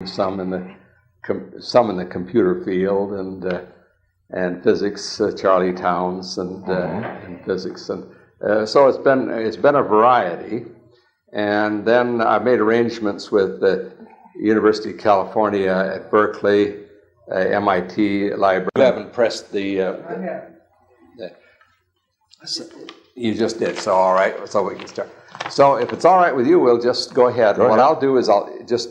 some in the computer field and physics, Charlie Towns and physics, and so it's been a variety. And then I made arrangements with the University of California at Berkeley, MIT Library. You haven't pressed you just did, so all right, so we can start. So if it's all right with you, we'll just go ahead. What I'll do is I'll just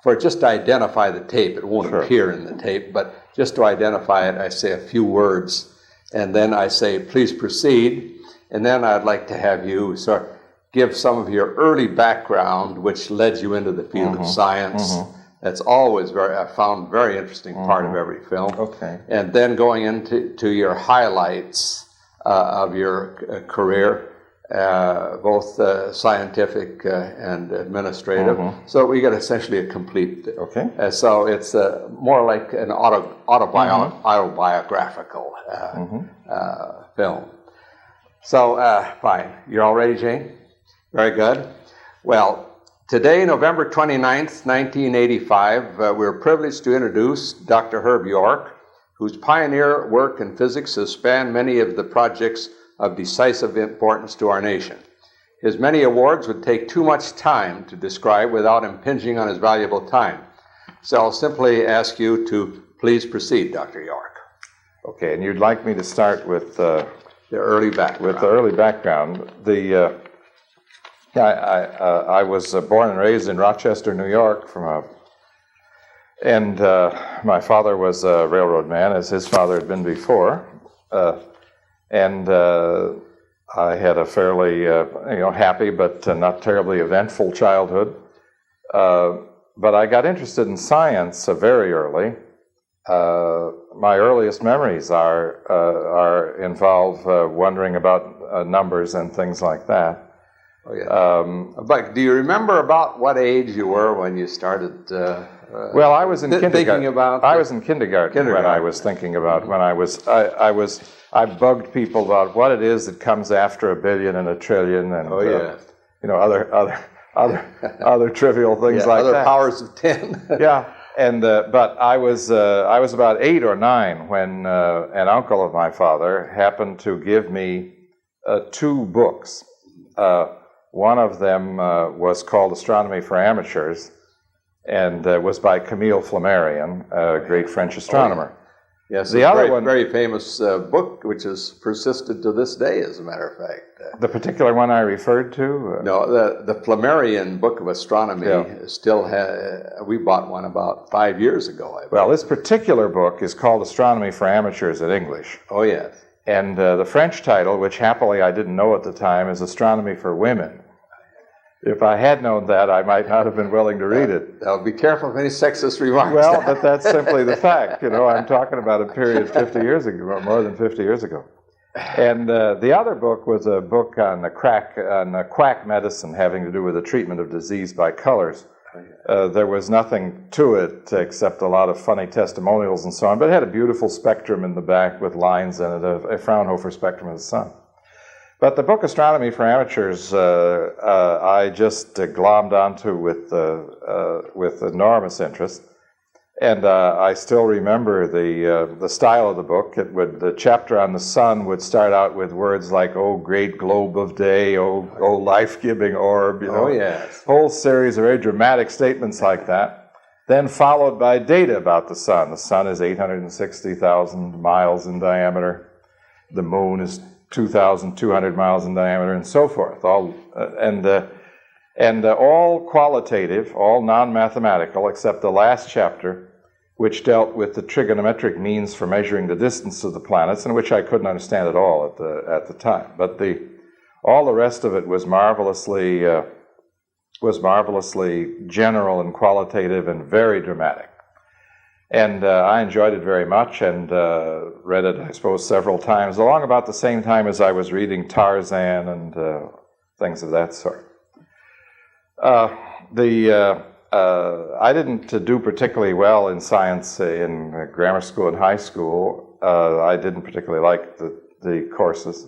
to identify the tape. It won't appear in the tape, but just to identify it, I say a few words, and then I say, please proceed. And then I'd like to have you sort of give some of your early background, which led you into the field of science. That's always I found very interesting part of every film. Okay. And then going into your highlights of your career, both scientific and administrative. So we get essentially a complete. Okay. So it's more like an autobiographical film. So fine. You're all ready, Jane? Very good. Well, today, November 29th, 1985, we're privileged to introduce Dr. Herb York, whose pioneer work in physics has spanned many of the projects of decisive importance to our nation. His many awards would take too much time to describe without impinging on his valuable time. So I'll simply ask you to please proceed, Dr. York. Okay, and you'd like me to start with the early background. With the early background. I was born and raised in Rochester, New York, and my father was a railroad man, as his father had been before, and I had a fairly happy but not terribly eventful childhood. But I got interested in science very early. My earliest memories involve wondering about numbers and things like that. Oh, yeah. But do you remember about what age you were when you started? Well, I was in kindergarten. I was in kindergarten when I was thinking about I bugged people about what it is that comes after a billion and a trillion and other trivial things like other that. Powers of 10. Yeah, and but I was about 8 or 9 when an uncle of my father happened to give me 2 books. One of them was called Astronomy for Amateurs, and was by Camille Flammarion, a great French astronomer. Yes, the other one, very famous book, which has persisted to this day, as a matter of fact. The particular one I referred to? No, the Flammarion Book of Astronomy still we bought one about 5 years ago. Well, this particular book is called Astronomy for Amateurs in English. Oh, yes. And the French title, which happily I didn't know at the time, is Astronomy for Women. If I had known that, I might not have been willing to read it. Now, be careful of any sexist remarks. Well, but that's simply the fact. I'm talking about a period 50 years ago, more than 50 years ago. And the other book was a book on quack medicine, having to do with the treatment of disease by colors. There was nothing to it except a lot of funny testimonials and so on, but it had a beautiful spectrum in the back with lines in it, a Fraunhofer spectrum of the sun. But the book Astronomy for Amateurs, I just glommed onto with enormous interest, and I still remember the style of the book. The chapter on the sun would start out with words like "Oh, great globe of day," "Oh, life-giving orb," Oh, yes. Whole series of very dramatic statements like that. Then followed by data about the sun. The sun is 860,000 miles in diameter. The moon is 2,200 miles in diameter, and so forth. All qualitative, all non-mathematical, except the last chapter, which dealt with the trigonometric means for measuring the distance of the planets, and which I couldn't understand at all at the time. But all the rest of it was marvelously general and qualitative and very dramatic. And I enjoyed it very much and read it, I suppose, several times, along about the same time as I was reading Tarzan and things of that sort. I didn't do particularly well in science in grammar school and high school. I didn't particularly like the courses.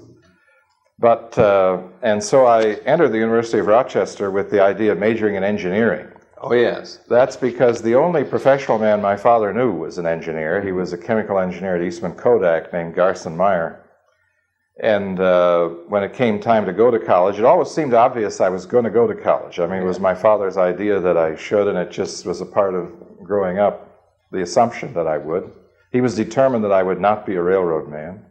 And so I entered the University of Rochester with the idea of majoring in engineering. Oh, yes. That's because the only professional man my father knew was an engineer. He was a chemical engineer at Eastman Kodak named Garson Meyer. And when it came time to go to college, it always seemed obvious I was going to go to college. I mean, it was my father's idea that I should, and it just was a part of growing up, the assumption that I would. He was determined that I would not be a railroad man.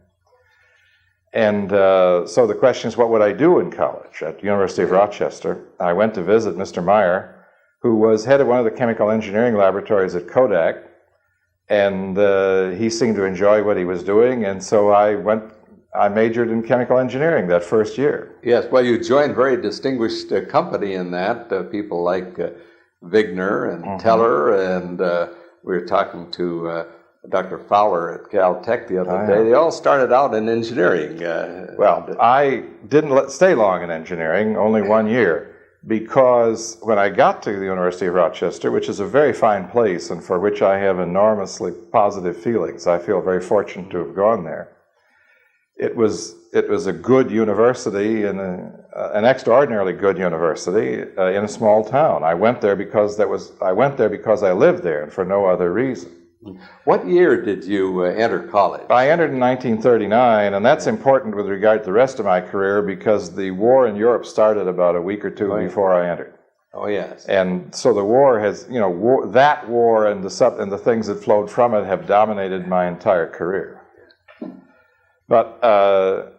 And so the question is, what would I do in college? At the University of Rochester, I went to visit Mr. Meyer, who was head of one of the chemical engineering laboratories at Kodak, and he seemed to enjoy what he was doing, and so I majored in chemical engineering that first year. Yes, well, you joined very distinguished company in that. People like Wigner and Teller, and we were talking to Dr. Fowler at Caltech the other day. They all started out in engineering. Well, I didn't stay long in engineering, only 1 year, because when I got to the University of Rochester, which is a very fine place and for which I have enormously positive feelings, I feel very fortunate to have gone there. It was a good university, and an extraordinarily good university in a small town. I went there because I lived there, and for no other reason. What year did you enter college? I entered in 1939, and that's important with regard to the rest of my career because the war in Europe started about a week or two before I entered. Oh, yes. And so the war has, that war and the things that flowed from it have dominated my entire career. But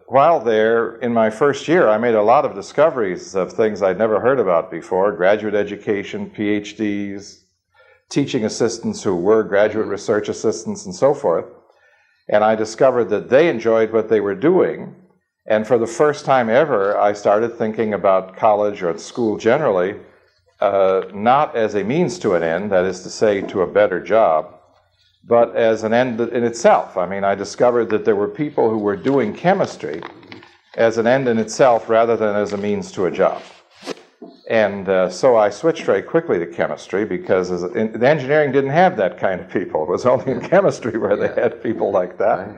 while there, in my first year, I made a lot of discoveries of things I'd never heard about before: graduate education, PhDs, teaching assistants who were graduate research assistants, and so forth. And I discovered that they enjoyed what they were doing. And for the first time ever, I started thinking about college or school generally, not as a means to an end, that is to say, to a better job, but as an end in itself. I mean, I discovered that there were people who were doing chemistry as an end in itself rather than as a means to a job. And so I switched very quickly to chemistry because the engineering didn't have that kind of people. It was only in chemistry where they had people like that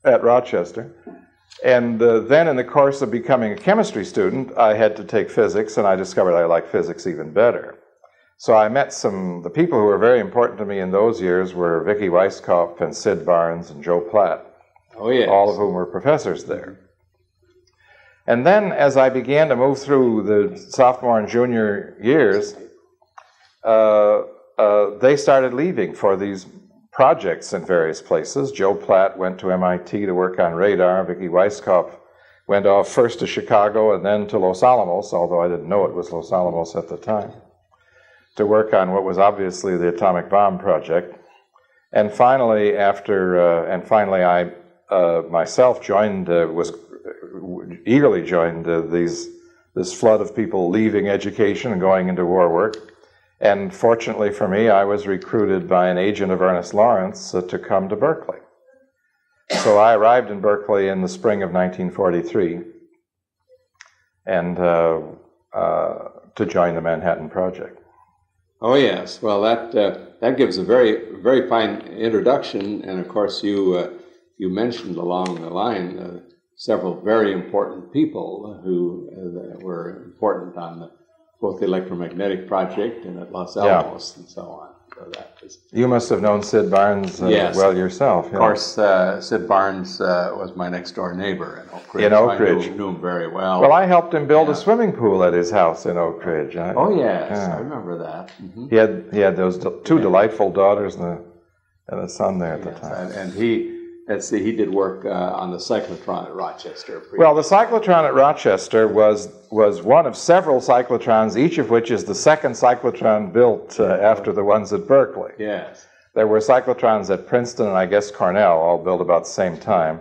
at Rochester. And then in the course of becoming a chemistry student, I had to take physics, and I discovered I liked physics even better. So I met the people who were very important to me in those years were Vicky Weisskopf and Sid Barnes and Joe Platt, all of whom were professors there. And then as I began to move through the sophomore and junior years, they started leaving for these projects in various places. Joe Platt went to MIT to work on radar. Vicky Weisskopf went off first to Chicago and then to Los Alamos, although I didn't know it was Los Alamos at the time, to work on what was obviously the atomic bomb project. And finally, I myself eagerly joined this flood of people leaving education and going into war work. And fortunately for me, I was recruited by an agent of Ernest Lawrence to come to Berkeley. So I arrived in Berkeley in the spring of 1943 and to join the Manhattan Project. Oh, yes. Well, that gives a very, very fine introduction. And of course, you mentioned along the line several very important people who were important on both the electromagnetic project and at Los Alamos and so on. So that was, you must have known Sid Barnes well yourself. Of course, Sid Barnes was my next door neighbor in Oak Ridge. In Oak Ridge. I knew him very well. Well, I helped him build a swimming pool at his house in Oak Ridge. I remember that. Mm-hmm. He had those two delightful daughters and a son there at the time. And he did work on the cyclotron at Rochester. Well, the cyclotron at Rochester was one of several cyclotrons, each of which is the second cyclotron built after the ones at Berkeley. Yes. There were cyclotrons at Princeton and I guess Cornell, all built about the same time.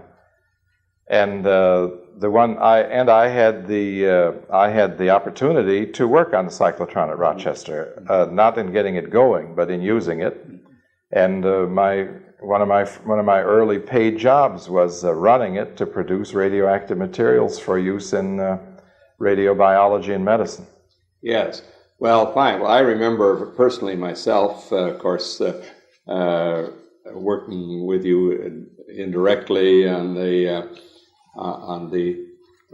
And I had the opportunity to work on the cyclotron at Rochester, not in getting it going, but in using it. And one of my early paid jobs was running it to produce radioactive materials for use in radiobiology and medicine. Yes. Well, fine. Well, I remember personally myself, of course, working with you indirectly on the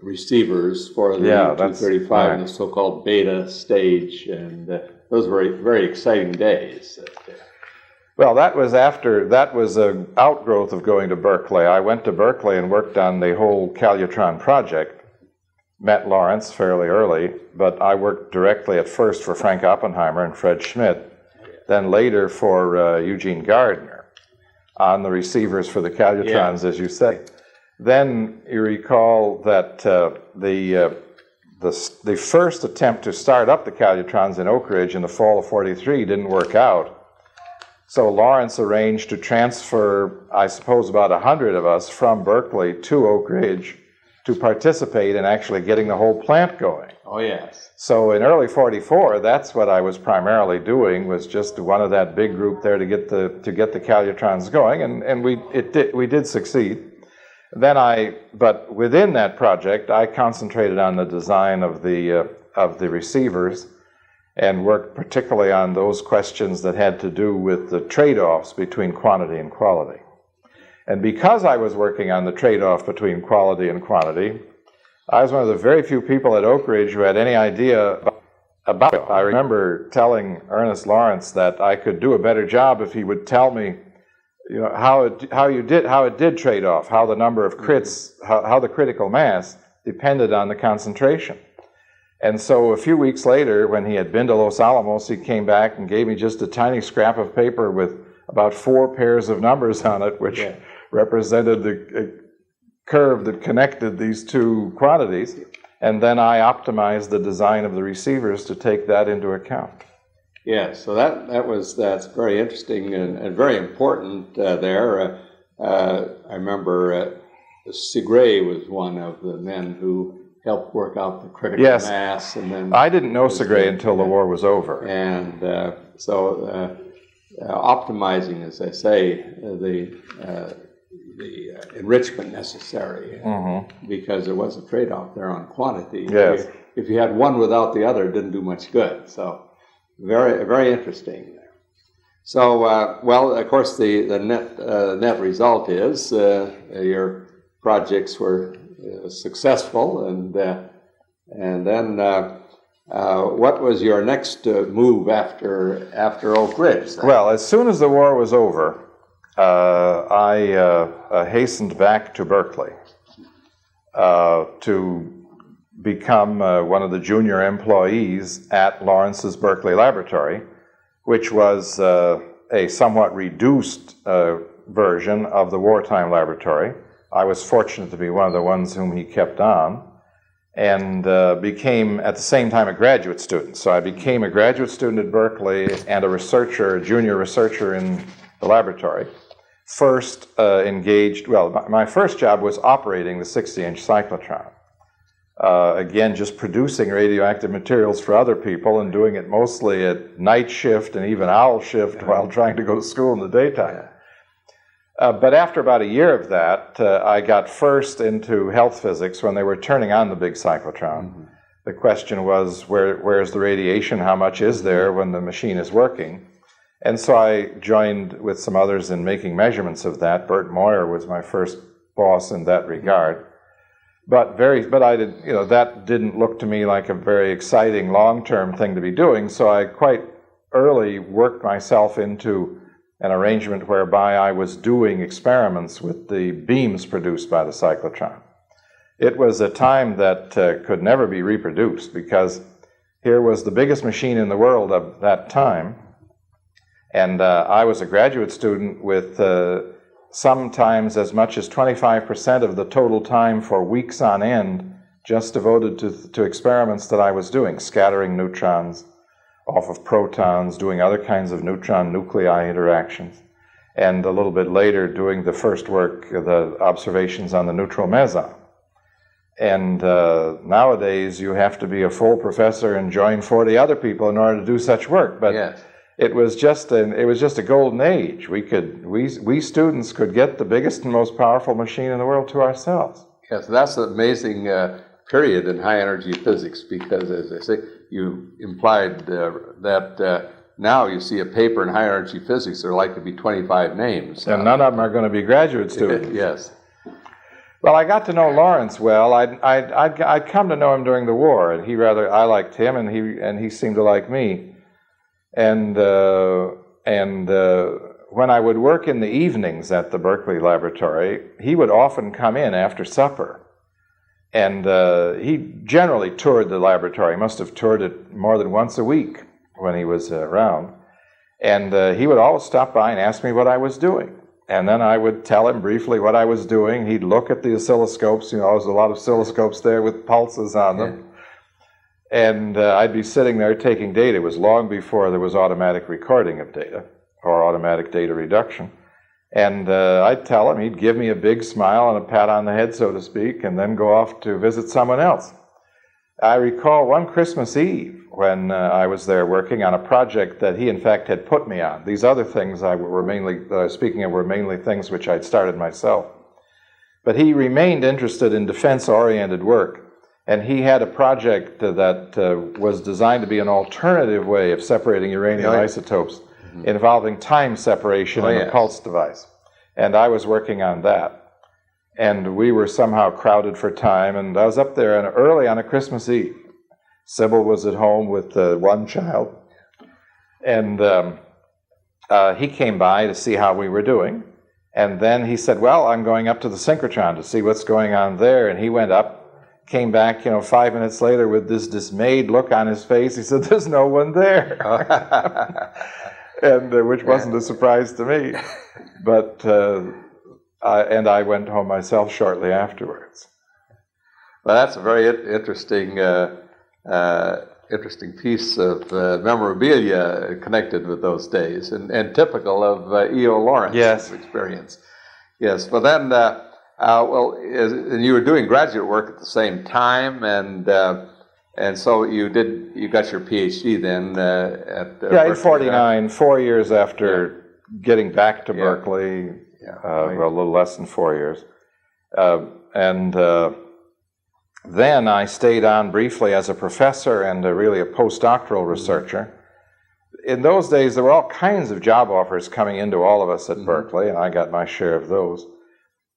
receivers for the 235 and the so-called beta stage, and those were very exciting days. Well, that was an outgrowth of going to Berkeley. I went to Berkeley and worked on the whole Calutron project. Met Lawrence fairly early, but I worked directly at first for Frank Oppenheimer and Fred Schmidt, then later for Eugene Gardner on the receivers for the Calutrons, as you say. Then you recall that the first attempt to start up the Calutrons in Oak Ridge in the fall of '43 didn't work out. So Lawrence arranged to transfer, I suppose, about 100 of us from Berkeley to Oak Ridge to participate in actually getting the whole plant going. Oh, yes. So in early '44, that's what I was primarily doing, was just one of that big group there to get the Calutrons going, and we did succeed. But within that project, I concentrated on the design of the receivers, and worked particularly on those questions that had to do with the trade-offs between quantity and quality. And because I was working on the trade-off between quality and quantity, I was one of the very few people at Oak Ridge who had any idea about it. I remember telling Ernest Lawrence that I could do a better job if he would tell me, you know, how it did trade off, how the number of crits, how the critical mass depended on the concentration. And so a few weeks later, when he had been to Los Alamos, he came back and gave me just a tiny scrap of paper with about 4 pairs of numbers on it, which represented the curve that connected these two quantities. And then I optimized the design of the receivers to take that into account. Yeah, so that's very interesting and very important there. I remember Segre was one of the men who helped work out the critical mass. And then I didn't know Segre until the war was over. And so optimizing, as I say, the enrichment necessary, because there was a trade-off there on quantity. Yes. If you had one without the other, it didn't do much good. So very interesting. So, well, of course, the net result is your projects were successful, and then what was your next move after Oak Ridge? Then? Well, as soon as the war was over, I hastened back to Berkeley to become one of the junior employees at Lawrence's Berkeley Laboratory, which was a somewhat reduced version of the wartime laboratory. I was fortunate to be one of the ones whom he kept on, and became at the same time a graduate student. So I became a graduate student at Berkeley and a junior researcher in the laboratory. First my first job was operating the 60-inch cyclotron. Again, just producing radioactive materials for other people and doing it mostly at night shift and even owl shift while trying to go to school in the daytime. But after about a year of that, I got first into health physics when they were turning on the big cyclotron. The question was, where's the radiation? How much is there when the machine is working? And so I joined with some others in making measurements of that. Bert Moyer was my first boss in that regard. But that didn't look to me like a very exciting long-term thing to be doing. So I quite early worked myself into an arrangement whereby I was doing experiments with the beams produced by the cyclotron. It was a time that could never be reproduced, because here was the biggest machine in the world of that time, and I was a graduate student with sometimes as much as 25% of the total time for weeks on end just devoted to experiments that I was doing, scattering neutrons off of protons, doing other kinds of neutron-nuclei interactions, and a little bit later doing the first work, the observations on the neutral meson. And nowadays you have to be a full professor and join 40 other people in order to do such work. But it was just a golden age. We students could get the biggest and most powerful machine in the world to ourselves. Yes, that's an amazing period in high energy physics, because, as I say, you implied that now you see a paper in high energy physics, there are likely to be 25 names. And none of them are going to be graduate students. Yes. Well, I got to know Lawrence well. I'd come to know him during the war, and I liked him, and he seemed to like me. And when I would work in the evenings at the Berkeley laboratory, he would often come in after supper. And he generally toured the laboratory. He must have toured it more than once a week when he was around. And he would always stop by and ask me what I was doing. And then I would tell him briefly what I was doing. He'd look at the oscilloscopes. You know, there's a lot of oscilloscopes there with pulses on them. Yeah. And I'd be sitting there taking data. It was long before there was automatic recording of data or automatic data reduction. And I'd tell him, he'd give me a big smile and a pat on the head, so to speak, and then go off to visit someone else. I recall one Christmas Eve when I was there working on a project that he, in fact, had put me on. These other things I were speaking of were mainly things which I'd started myself. But he remained interested in defense-oriented work, and he had a project that was designed to be an alternative way of separating uranium isotopes, involving time separation in a pulse device. And I was working on that. And we were somehow crowded for time, and I was up there early on a Christmas Eve. Sybil was at home with one child, and he came by to see how we were doing. And then he said, well, I'm going up to the synchrotron to see what's going on there. And he went up, came back, 5 minutes later with this dismayed look on his face. He said, there's no one there. And which wasn't a surprise to me. But I went home myself shortly afterwards. Well, that's a very interesting piece of memorabilia connected with those days, and typical of E.O. Lawrence's experience. Yes. Well, then, and you were doing graduate work at the same time, and so you got your PhD then at Berkeley, in '49, 4 years after getting back to Berkeley. Well, a little less than 4 years. Then I stayed on briefly as a professor and really a postdoctoral researcher. In those days, there were all kinds of job offers coming into all of us at Berkeley, and I got my share of those.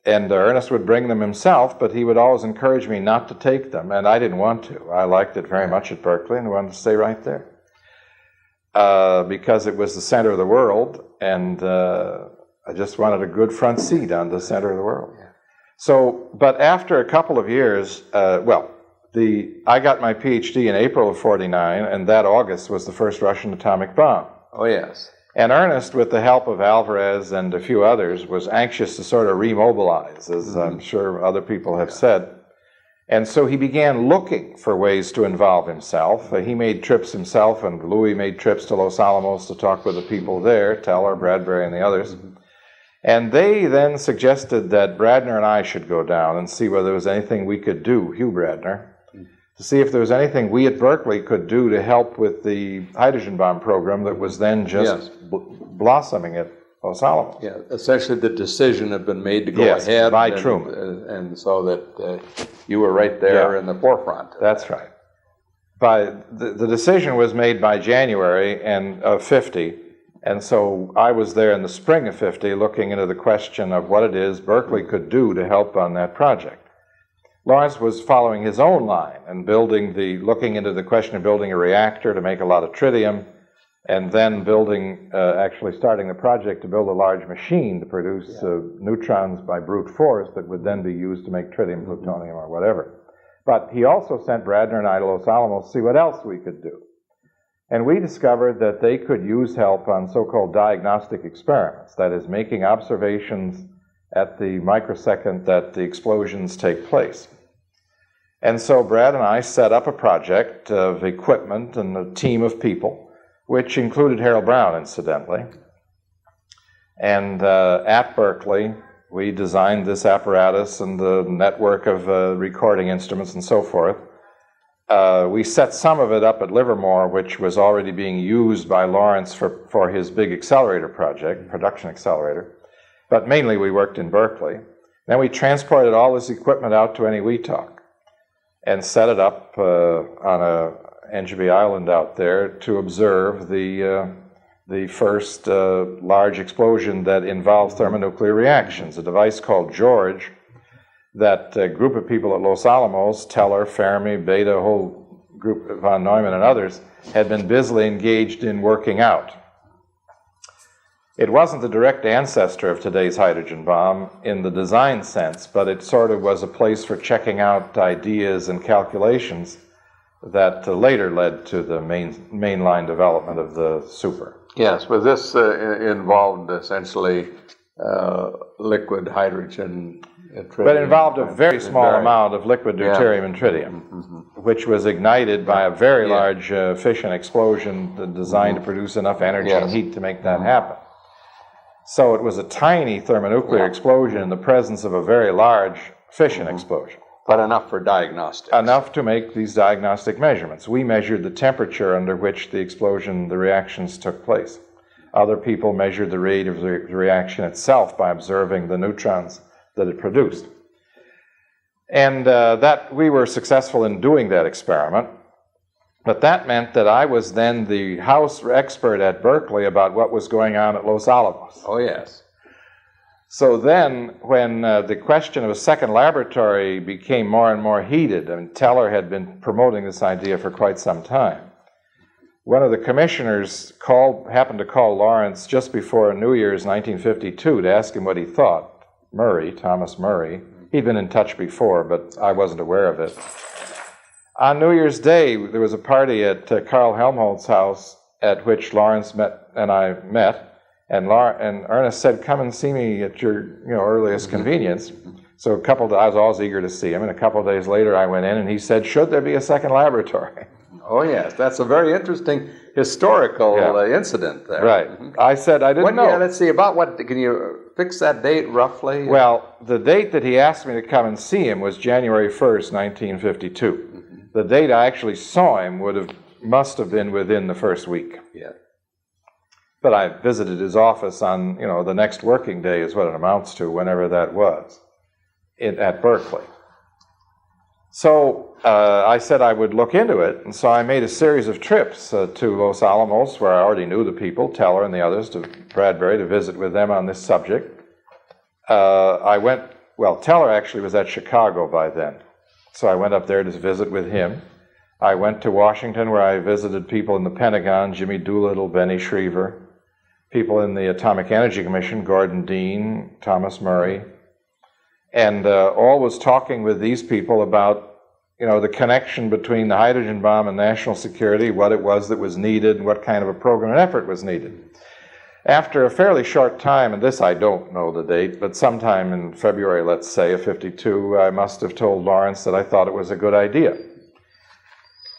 And Ernest would bring them himself, but he would always encourage me not to take them, and I didn't want to. I liked it very much at Berkeley and wanted to stay right there because it was the center of the world, and I just wanted a good front seat on the center of the world. Yeah. So, but after a couple of years, I got my PhD in April of '49, and that August was the first Russian atomic bomb. Oh, yes. And Ernest, with the help of Alvarez and a few others, was anxious to sort of remobilize, as I'm sure other people have said. And so he began looking for ways to involve himself. He made trips himself, and Louis made trips to Los Alamos to talk with the people there, Teller, Bradbury, and the others. And they then suggested that Bradner and I should go down and see whether there was anything we could do, Hugh Bradner, to see if there was anything we at Berkeley could do to help with the hydrogen bomb program that was then just blossoming at Los Alamos. Yeah, essentially the decision had been made to go ahead by Truman. And so that you were right there in the forefront. That's right. The decision was made by January of '50. And so I was there in the spring of '50 looking into the question of what it is Berkeley could do to help on that project. Lawrence was following his own line and looking into the question of building a reactor to make a lot of tritium, and then actually starting the project to build a large machine to produce neutrons by brute force that would then be used to make tritium, plutonium, or whatever. But he also sent Bradner and I to Los Alamos to see what else we could do. And we discovered that they could use help on so-called diagnostic experiments, that is, making observations at the microsecond that the explosions take place. And so Brad and I set up a project of equipment and a team of people, which included Harold Brown, incidentally. And at Berkeley, we designed this apparatus and the network of recording instruments and so forth. We set some of it up at Livermore, which was already being used by Lawrence for his big accelerator project, production accelerator. But mainly we worked in Berkeley. Then we transported all this equipment out to Eniwetok and set it up on a Engebie Island out there to observe the first large explosion that involved thermonuclear reactions. A device called George that group of people at Los Alamos, Teller, Fermi, Beta, a whole group, von Neumann and others, had been busily engaged in working out. It wasn't the direct ancestor of today's hydrogen bomb in the design sense, but it sort of was a place for checking out ideas and calculations that later led to the mainline development of the super. Yes, but this involved essentially liquid hydrogen. But it involved a very small amount of liquid deuterium and tritium, which was ignited by a very large fission explosion designed to produce enough energy and heat to make that happen. So it was a tiny thermonuclear explosion in the presence of a very large fission explosion. But enough for diagnostics. Enough to make these diagnostic measurements. We measured the temperature under which the explosion, the reactions took place. Other people measured the rate of the reaction itself by observing the neutrons that it produced. And that we were successful in doing that experiment. But that meant that I was then the house expert at Berkeley about what was going on at Los Alamos. Oh, yes. So then, when the question of a second laboratory became more and more heated, and Teller had been promoting this idea for quite some time, one of the commissioners happened to call Lawrence just before New Year's 1952 to ask him what he thought. Thomas Murray. He'd been in touch before, but I wasn't aware of it. On New Year's Day, there was a party at Carl Helmholtz's house at which Lawrence and I met, and Ernest said, "Come and see me at your earliest convenience." So I was always eager to see him, and a couple of days later I went in and he said, "Should there be a second laboratory?" Oh yes, that's a very interesting historical incident there. Right. I said I didn't know. Yeah, let's see, about what, can you fix that date roughly? Well, the date that he asked me to come and see him was January 1st, 1952. The date I actually saw him must have been within the first week. Yeah. But I visited his office on, the next working day is what it amounts to, whenever that was, at Berkeley. So I said I would look into it, and so I made a series of trips to Los Alamos, where I already knew the people, Teller and the others, to Bradbury, to visit with them on this subject. Teller actually was at Chicago by then, so I went up there to visit with him. I went to Washington, where I visited people in the Pentagon, Jimmy Doolittle, Benny Schriever, people in the Atomic Energy Commission, Gordon Dean, Thomas Murray, and all was talking with these people about the connection between the hydrogen bomb and national security, what it was that was needed, and what kind of a program and effort was needed. After a fairly short time, and this I don't know the date, but sometime in February, let's say, of 52, I must have told Lawrence that I thought it was a good idea.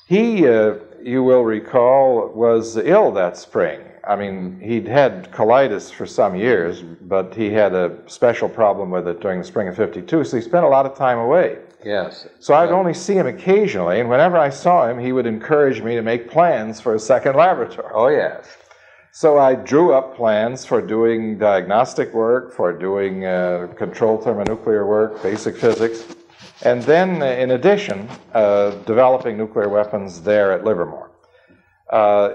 He, you will recall, was ill that spring. I mean, he'd had colitis for some years, but he had a special problem with it during the spring of 52, so he spent a lot of time away. Yes. So I'd only see him occasionally, and whenever I saw him, he would encourage me to make plans for a second laboratory. Oh, yes. So I drew up plans for doing diagnostic work, for doing controlled thermonuclear work, basic physics, and then, in addition, developing nuclear weapons there at Livermore.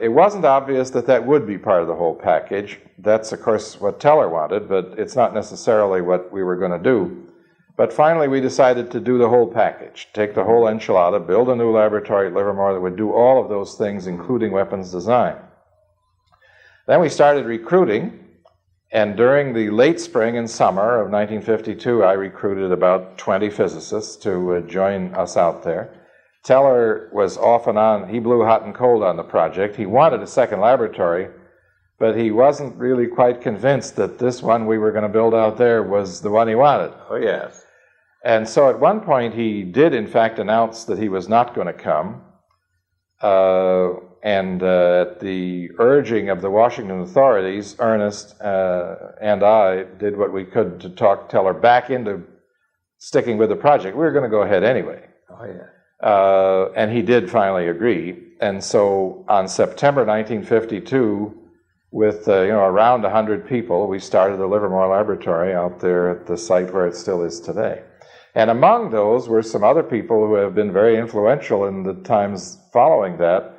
It wasn't obvious that would be part of the whole package. That's, of course, what Teller wanted, but it's not necessarily what we were going to do. But finally, we decided to do the whole package, take the whole enchilada, build a new laboratory at Livermore that would do all of those things, including weapons design. Then we started recruiting, and during the late spring and summer of 1952, I recruited about 20 physicists to join us out there. Teller was off and on. He blew hot and cold on the project. He wanted a second laboratory, but he wasn't really quite convinced that this one we were going to build out there was the one he wanted. Oh, yes. And so at one point he did, in fact, announce that he was not going to come. At the urging of the Washington authorities, Ernest and I did what we could to talk Teller back into sticking with the project. We were going to go ahead anyway. Oh, yeah. And he did finally agree. And so on September 1952, with around 100 people, we started the Livermore Laboratory out there at the site where it still is today. And among those were some other people who have been very influential in the times following that.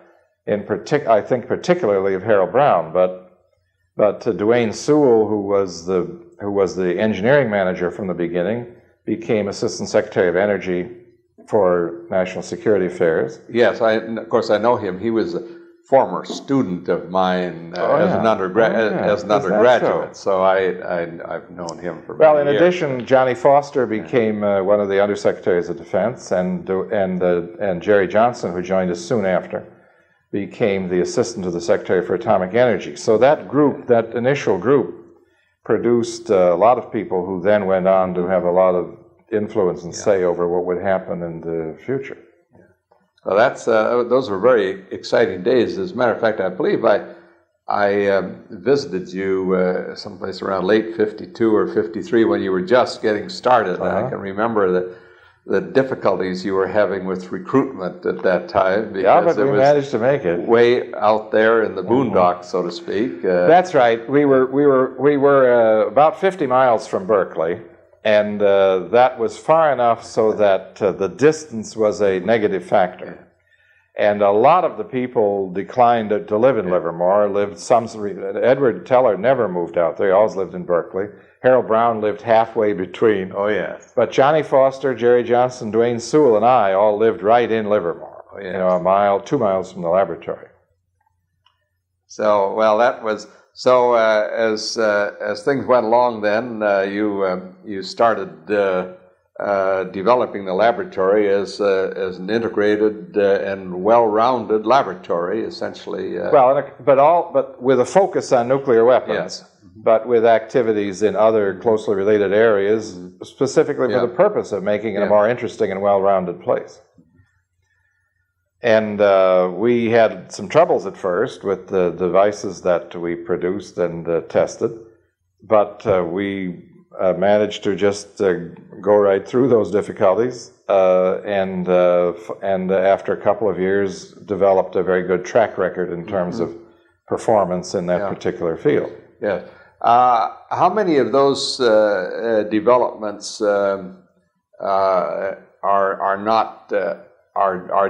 I think particularly of Harold Brown, but Duane Sewell, who was the engineering manager from the beginning, became Assistant Secretary of Energy for National Security Affairs. Yes, of course I know him. He was a former student of mine as an undergraduate. So I've known him for many in years. addition, Johnny Foster became one of the undersecretaries of defense, and Jerry Johnson, who joined us soon after, became the assistant to the Secretary for Atomic Energy. So that group, that initial group, produced a lot of people who then went on to have a lot of influence and say over what would happen in the future. Well, those were very exciting days. As a matter of fact, I believe I visited you someplace around late 52 or 53 when you were just getting started. I can remember the difficulties you were having with recruitment at that time. But we managed to make it way out there in the boondocks, so to speak. That's right. We were about 50 miles from Berkeley. And that was far enough so that the distance was a negative factor. And a lot of the people declined to live in Livermore. Edward Teller never moved out there. He always lived in Berkeley. Harold Brown lived halfway between. Oh, yes. But Johnny Foster, Jerry Johnson, Dwayne Sewell, and I all lived right in Livermore. Oh, yes. 2 miles from the laboratory. So, well, that was... So as things went along, then you started developing the laboratory as an integrated and well-rounded laboratory, essentially. But with a focus on nuclear weapons. Yes. But with activities in other closely related areas, specifically for the purpose of making it a more interesting and well-rounded place. And we had some troubles at first with the devices that we produced and tested, but we managed to just go right through those difficulties, and after a couple of years, developed a very good track record in terms of performance in that particular field. Yeah. How many of those developments are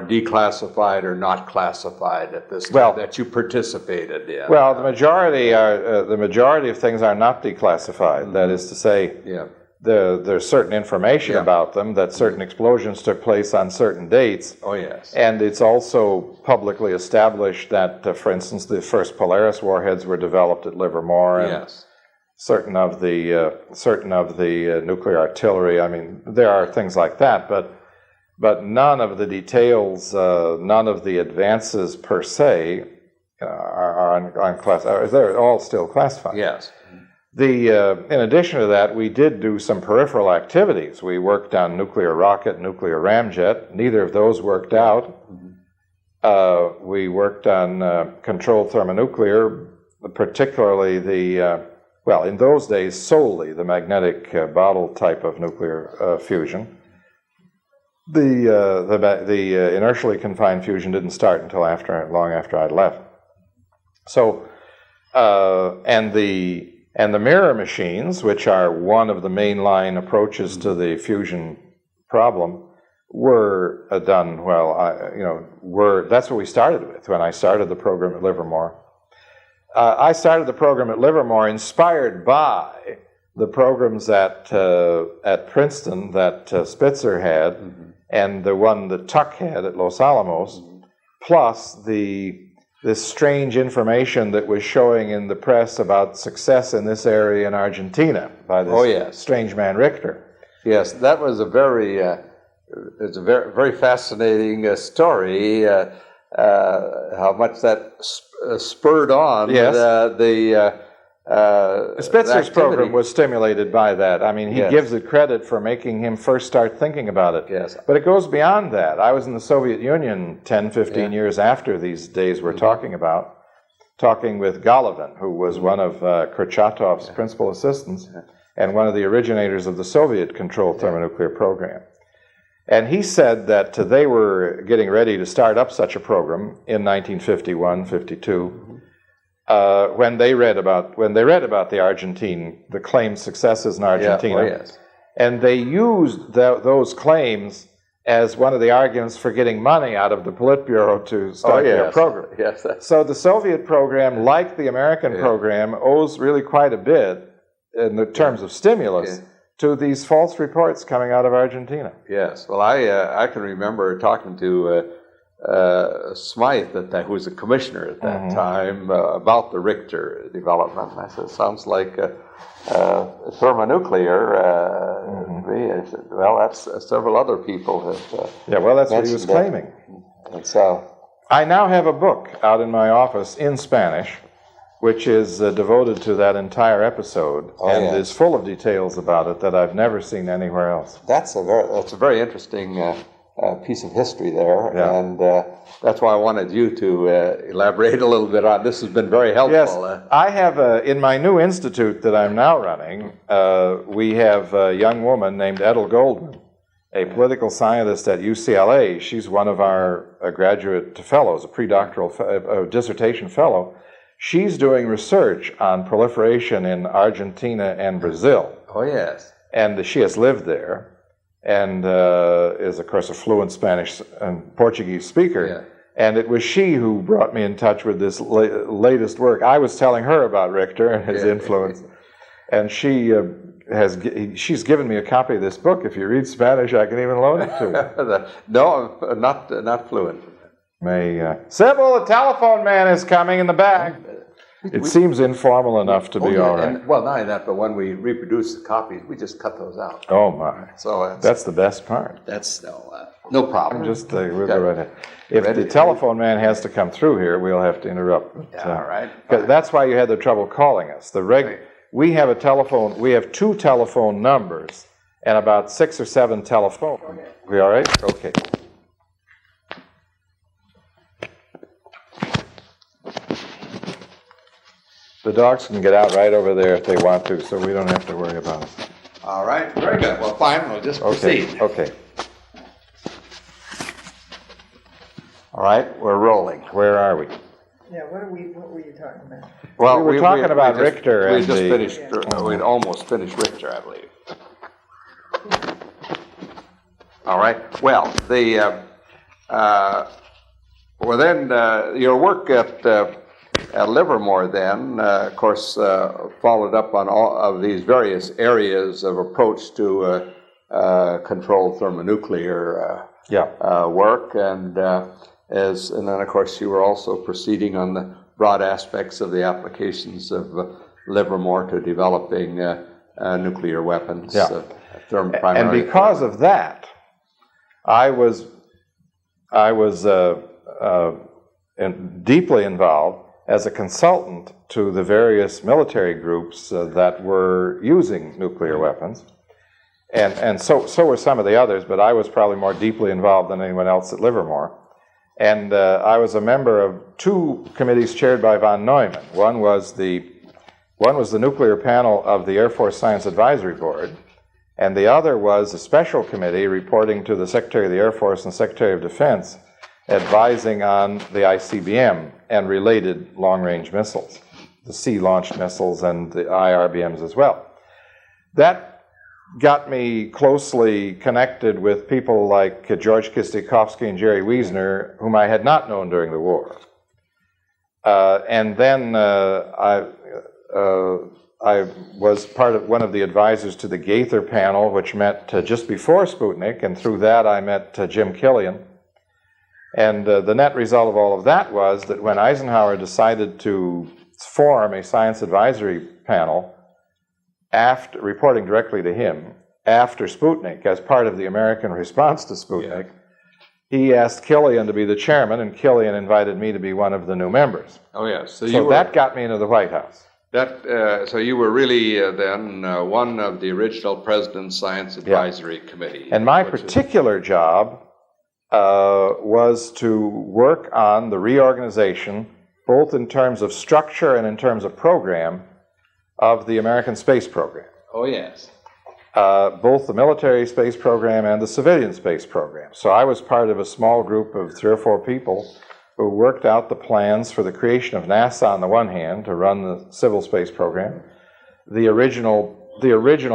declassified or not classified at this time that you participated in? Well, the majority of things are not declassified. That is to say, there's certain information about them, that certain explosions took place on certain dates. Oh, yes. And it's also publicly established that, for instance, the first Polaris warheads were developed at Livermore. And certain of the nuclear artillery. I mean, there are things like that, but none of the details, none of the advances per se are unclassified. They're all still classified. Yes. In addition to that, we did do some peripheral activities. We worked on nuclear rocket, nuclear ramjet. Neither of those worked out. We worked on controlled thermonuclear, particularly in those days, solely the magnetic bottle type of nuclear fusion. The inertially confined fusion didn't start until long after I'd left. So, and the mirror machines, which are one of the mainline approaches to the fusion problem, were done well. That's what we started with when I started the program at Livermore. I started the program at Livermore inspired by the programs at Princeton that Spitzer had, and the one that Tuck had at Los Alamos, plus this strange information that was showing in the press about success in this area in Argentina by this strange man Richter. Yes, that was a very very fascinating story. How much that spurred on Spitzer's program was stimulated by that. I mean, he gives it credit for making him first start thinking about it. Yes. But it goes beyond that. I was in the Soviet Union 10, 15 years after these days we're talking about, talking with Golovin, who was one of Kurchatov's principal assistants and one of the originators of the Soviet-controlled thermonuclear program. And he said that they were getting ready to start up such a program in 1951, 52, when they read about the claimed successes in Argentina, and they used those claims as one of the arguments for getting money out of the Politburo to start their program. Yes. So the Soviet program, like the American program, owes really quite a bit in the terms of stimulus to these false reports coming out of Argentina. Yes. Well, I can remember talking to Smythe, who was a commissioner at that time, about the Richter development. And I said, sounds like thermonuclear. I said, well, that's several other people have. Yeah, well, that's what he was claiming. And so I now have a book out in my office in Spanish, which is devoted to that entire episode and is full of details about it that I've never seen anywhere else. That's a very interesting piece of history there, and that's why I wanted you to elaborate a little bit on. This has been very helpful. Yes, I have in my new institute that I'm now running. We have a young woman named Ethel Goldman, a political scientist at UCLA. She's one of our graduate fellows, a predoctoral dissertation fellow. She's doing research on proliferation in Argentina and Brazil. Oh, yes. And she has lived there and is, of course, a fluent Spanish and Portuguese speaker. Yeah. And it was she who brought me in touch with this latest work. I was telling her about Richter and his influence. And she's given me a copy of this book. If you read Spanish, I can even loan it to you. No, not fluent. Sybil, the telephone man is coming in the back. It seems informal enough to be all right. And, well, not only that, but when we reproduce the copies, we just cut those out. Oh, my. So that's the best part. That's no problem. We'll go right ahead. If the telephone man has to come through here, we'll have to interrupt. All right. That's why you had the trouble calling us. We have a telephone. We have 2 telephone numbers and about 6 or 7 telephones. Okay. We all right? Okay. The dogs can get out right over there if they want to, so we don't have to worry about it. All right, very good. Well, fine, we'll just proceed. Okay. All right, we're rolling. Where are we? Yeah, what were you talking about? Well, we were talking about Richter. We just finished, we'd almost finished Richter, I believe. All right, well, your work at Livermore then, of course, followed up on all of these various areas of approach to controlled thermonuclear work, and then of course you were also proceeding on the broad aspects of the applications of Livermore to developing nuclear weapons. And because of that, I was deeply involved as a consultant to the various military groups that were using nuclear weapons. And so were some of the others, but I was probably more deeply involved than anyone else at Livermore. And I was a member of 2 committees chaired by von Neumann. One was the nuclear panel of the Air Force Science Advisory Board, and the other was a special committee reporting to the Secretary of the Air Force and Secretary of Defense, advising on the ICBM and related long-range missiles, the sea-launched missiles and the IRBMs as well. That got me closely connected with people like George Kistiakowsky and Jerry Wiesner, whom I had not known during the war. And then I was part of one of the advisors to the Gaither panel, which met just before Sputnik, and through that I met Jim Killian. And the net result of all of that was that when Eisenhower decided to form a science advisory panel, reporting directly to him, after Sputnik, as part of the American response to Sputnik, he asked Killian to be the chairman, and Killian invited me to be one of the new members. Oh, yes. So that got me into the White House. So you were really then one of the original President's Science Advisory Committee. And my particular job was to work on the reorganization, both in terms of structure and in terms of program, of the American space program. Oh, yes. Both the military space program and the civilian space program. So I was part of a small group of 3 or 4 people who worked out the plans for the creation of NASA on the one hand, to run the civil space program, the original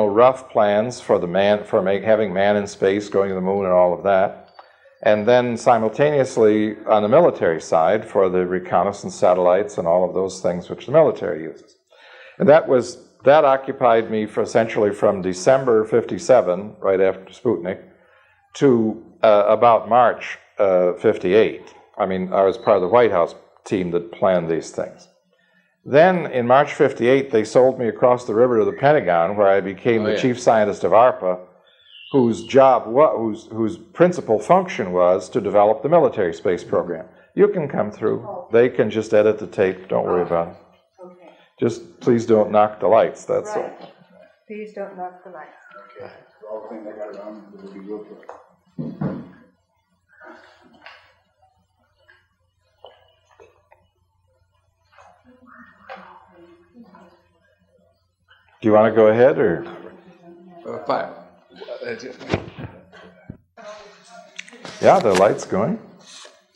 rough plans for having man in space, going to the moon and all of that, and then simultaneously on the military side for the reconnaissance satellites and all of those things which the military uses. And that was that occupied me for essentially from December 57, right after Sputnik, to about March 58. I mean, I was part of the White House team that planned these things. Then in March 58, they sold me across the river to the Pentagon, where I became the chief scientist of ARPA, whose whose principal function was to develop the military space program. You can come through. They can just edit the tape. Don't worry about it. Okay. Just please don't knock the lights. That's all. Please don't knock the lights. Okay. All the things I got around will be real quick. Do you want to go ahead or? Fine. Yeah, the light's going.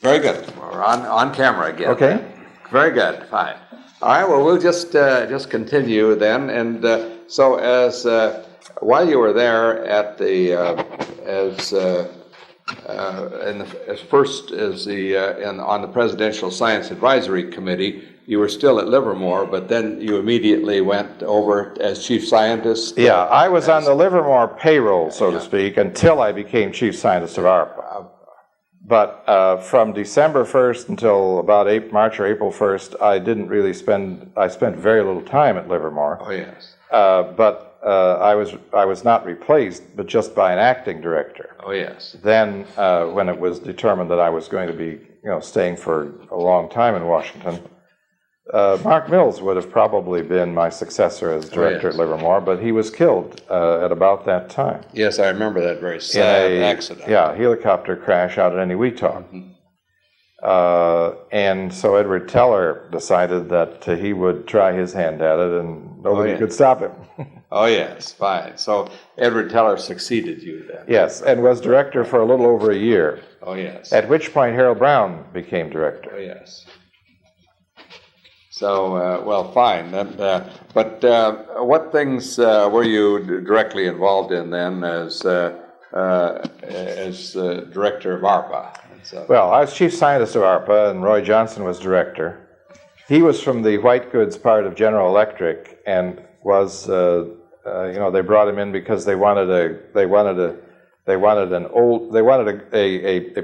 Very good. We're on camera again. Okay. Very good. Fine. All right. Well, we'll just continue then. And so, as while you were there at the on the Presidential Science Advisory Committee, you were still at Livermore, but then you immediately went over as chief scientist. Yeah, I was on the Livermore payroll, so to speak, until I became chief scientist of ARPA. But from December 1st until about March or April 1st, I didn't really I spent very little time at Livermore. Oh, yes. But I was not replaced, but just by an acting director. Oh, yes. Then, when it was determined that I was going to be, staying for a long time in Washington, Mark Mills would have probably been my successor as director at Livermore, but he was killed at about that time. Yes, I remember that very sad accident. Yeah, helicopter crash out at Eniwetok. And so Edward Teller decided that he would try his hand at it, and nobody could stop him. Oh, yes, fine. So Edward Teller succeeded you then? Yes, and was director for a little over a year. Oh, yes. At which point Harold Brown became director. Oh, yes. So, well, fine. But what things were you directly involved in then as director of ARPA? So. Well, I was chief scientist of ARPA, and Roy Johnson was director. He was from the white goods part of General Electric, and was, they brought him in because they wanted a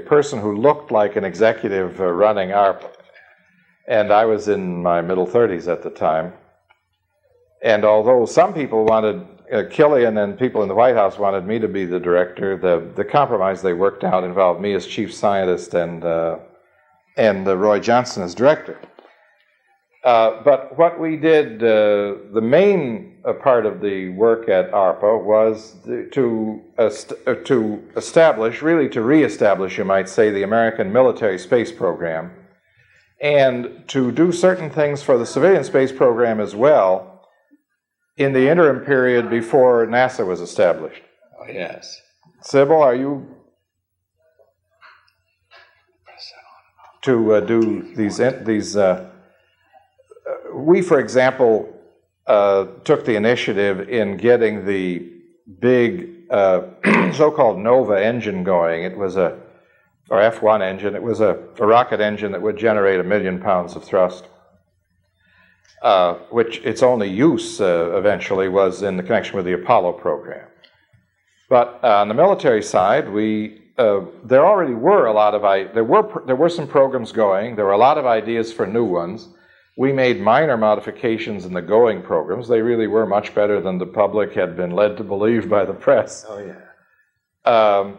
person who looked like an executive running ARPA. And I was in my middle 30s at the time. And although some people wanted, Killian and people in the White House wanted me to be the director, the compromise they worked out involved me as chief scientist and Roy Johnson as director. But what we did, the main part of the work at ARPA was to reestablish, you might say, the American military space program, and to do certain things for the civilian space program as well in the interim period before NASA was established. Oh, yes. Sybil, are you to do these? We, for example, took the initiative in getting the big so-called NOVA engine going. It was or F1 engine. It was a rocket engine that would generate 1 million pounds of thrust, which its only use eventually was in the connection with the Apollo program. But on the military side, there already were a lot of there were some programs going. There were a lot of ideas for new ones. We made minor modifications in the going programs. They really were much better than the public had been led to believe by the press. Oh, yeah.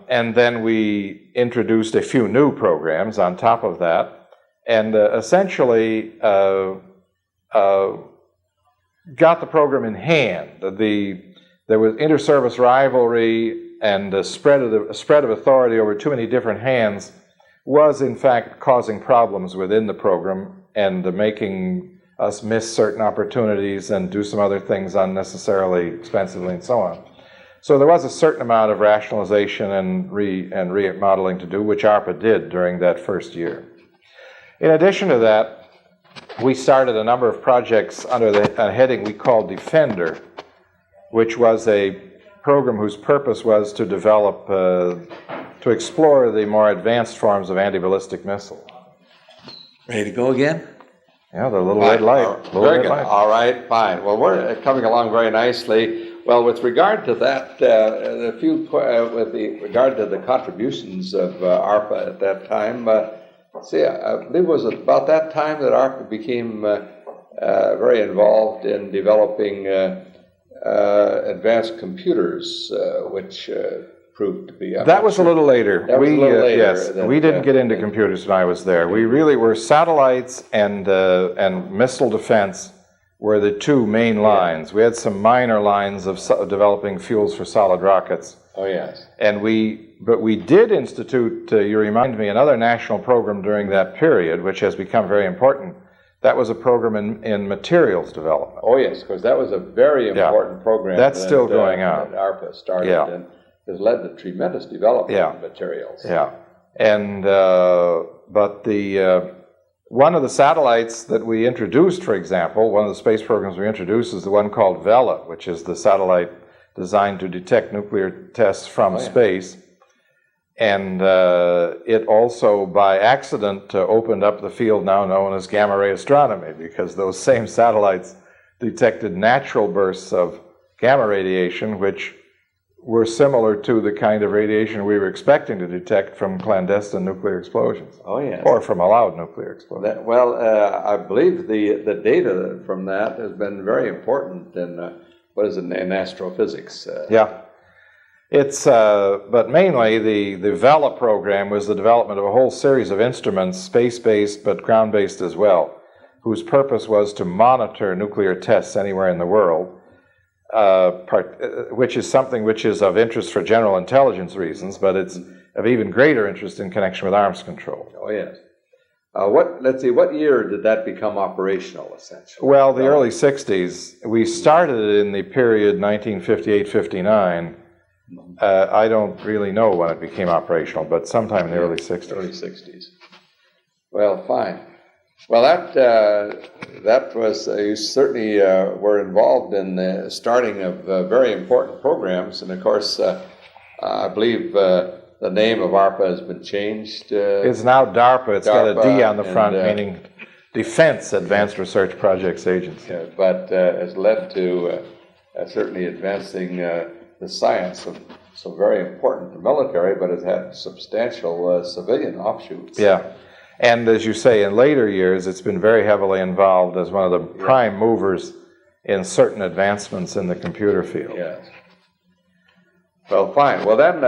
And then we introduced a few new programs on top of that, and essentially got the program in hand. There was inter-service rivalry, and a spread of authority over too many different hands was in fact causing problems within the program and making us miss certain opportunities and do some other things unnecessarily expensively and so on. So there was a certain amount of rationalization and remodeling to do, which ARPA did during that first year. In addition to that, we started a number of projects under a heading we called Defender, which was a program whose purpose was to develop, to explore the more advanced forms of anti-ballistic missile. Ready to go again? Yeah, the little red light. Very good. All right, fine. Well, we're coming along very nicely. Well, with regard to that, regard to the contributions of ARPA at that time, I believe it was about that time that ARPA became very involved in developing advanced computers, which proved to be. That was a little later. That was a little later. Yes, we didn't get into computers when I was there. We really were satellites and missile defense were the two main lines. We had some minor lines of developing fuels for solid rockets. Oh yes. But we did institute. You remind me, another national program during that period, which has become very important. That was a program in materials development. Oh yes, because that was a very important program. That's still going on. That ARPA started and has led to tremendous development in materials. Yeah, and but one of the satellites that we introduced, for example, one of the space programs we introduced is the one called Vela, which is the satellite designed to detect nuclear tests from space. And it also, by accident, opened up the field now known as gamma ray astronomy, because those same satellites detected natural bursts of gamma radiation, which were similar to the kind of radiation we were expecting to detect from clandestine nuclear explosions. Oh, yes. Or from allowed nuclear explosions. I believe the data from that has been very important in, in astrophysics. It's, but mainly the Vela program was the development of a whole series of instruments, space-based but ground-based as well, whose purpose was to monitor nuclear tests anywhere in the world, which is something which is of interest for general intelligence reasons, but it's of even greater interest in connection with arms control. Oh, yes. Let's see, what year did that become operational, essentially? Well, the early 60s. We started it in the period 1958-59. I don't really know when it became operational, but sometime in the early 60s. Early 60s. Well, fine. Well, that was, you certainly were involved in the starting of very important programs, and of course, I believe the name of ARPA has been changed. It's now DARPA. It's got a D on the front, meaning Defense Advanced Research Projects Agency. But has led to certainly advancing the science of so very important to military, but has had substantial civilian offshoots. Yeah, and as you say, in later years, it's been very heavily involved as one of the prime movers in certain advancements in the computer field. Yes. Well, fine. Well, then,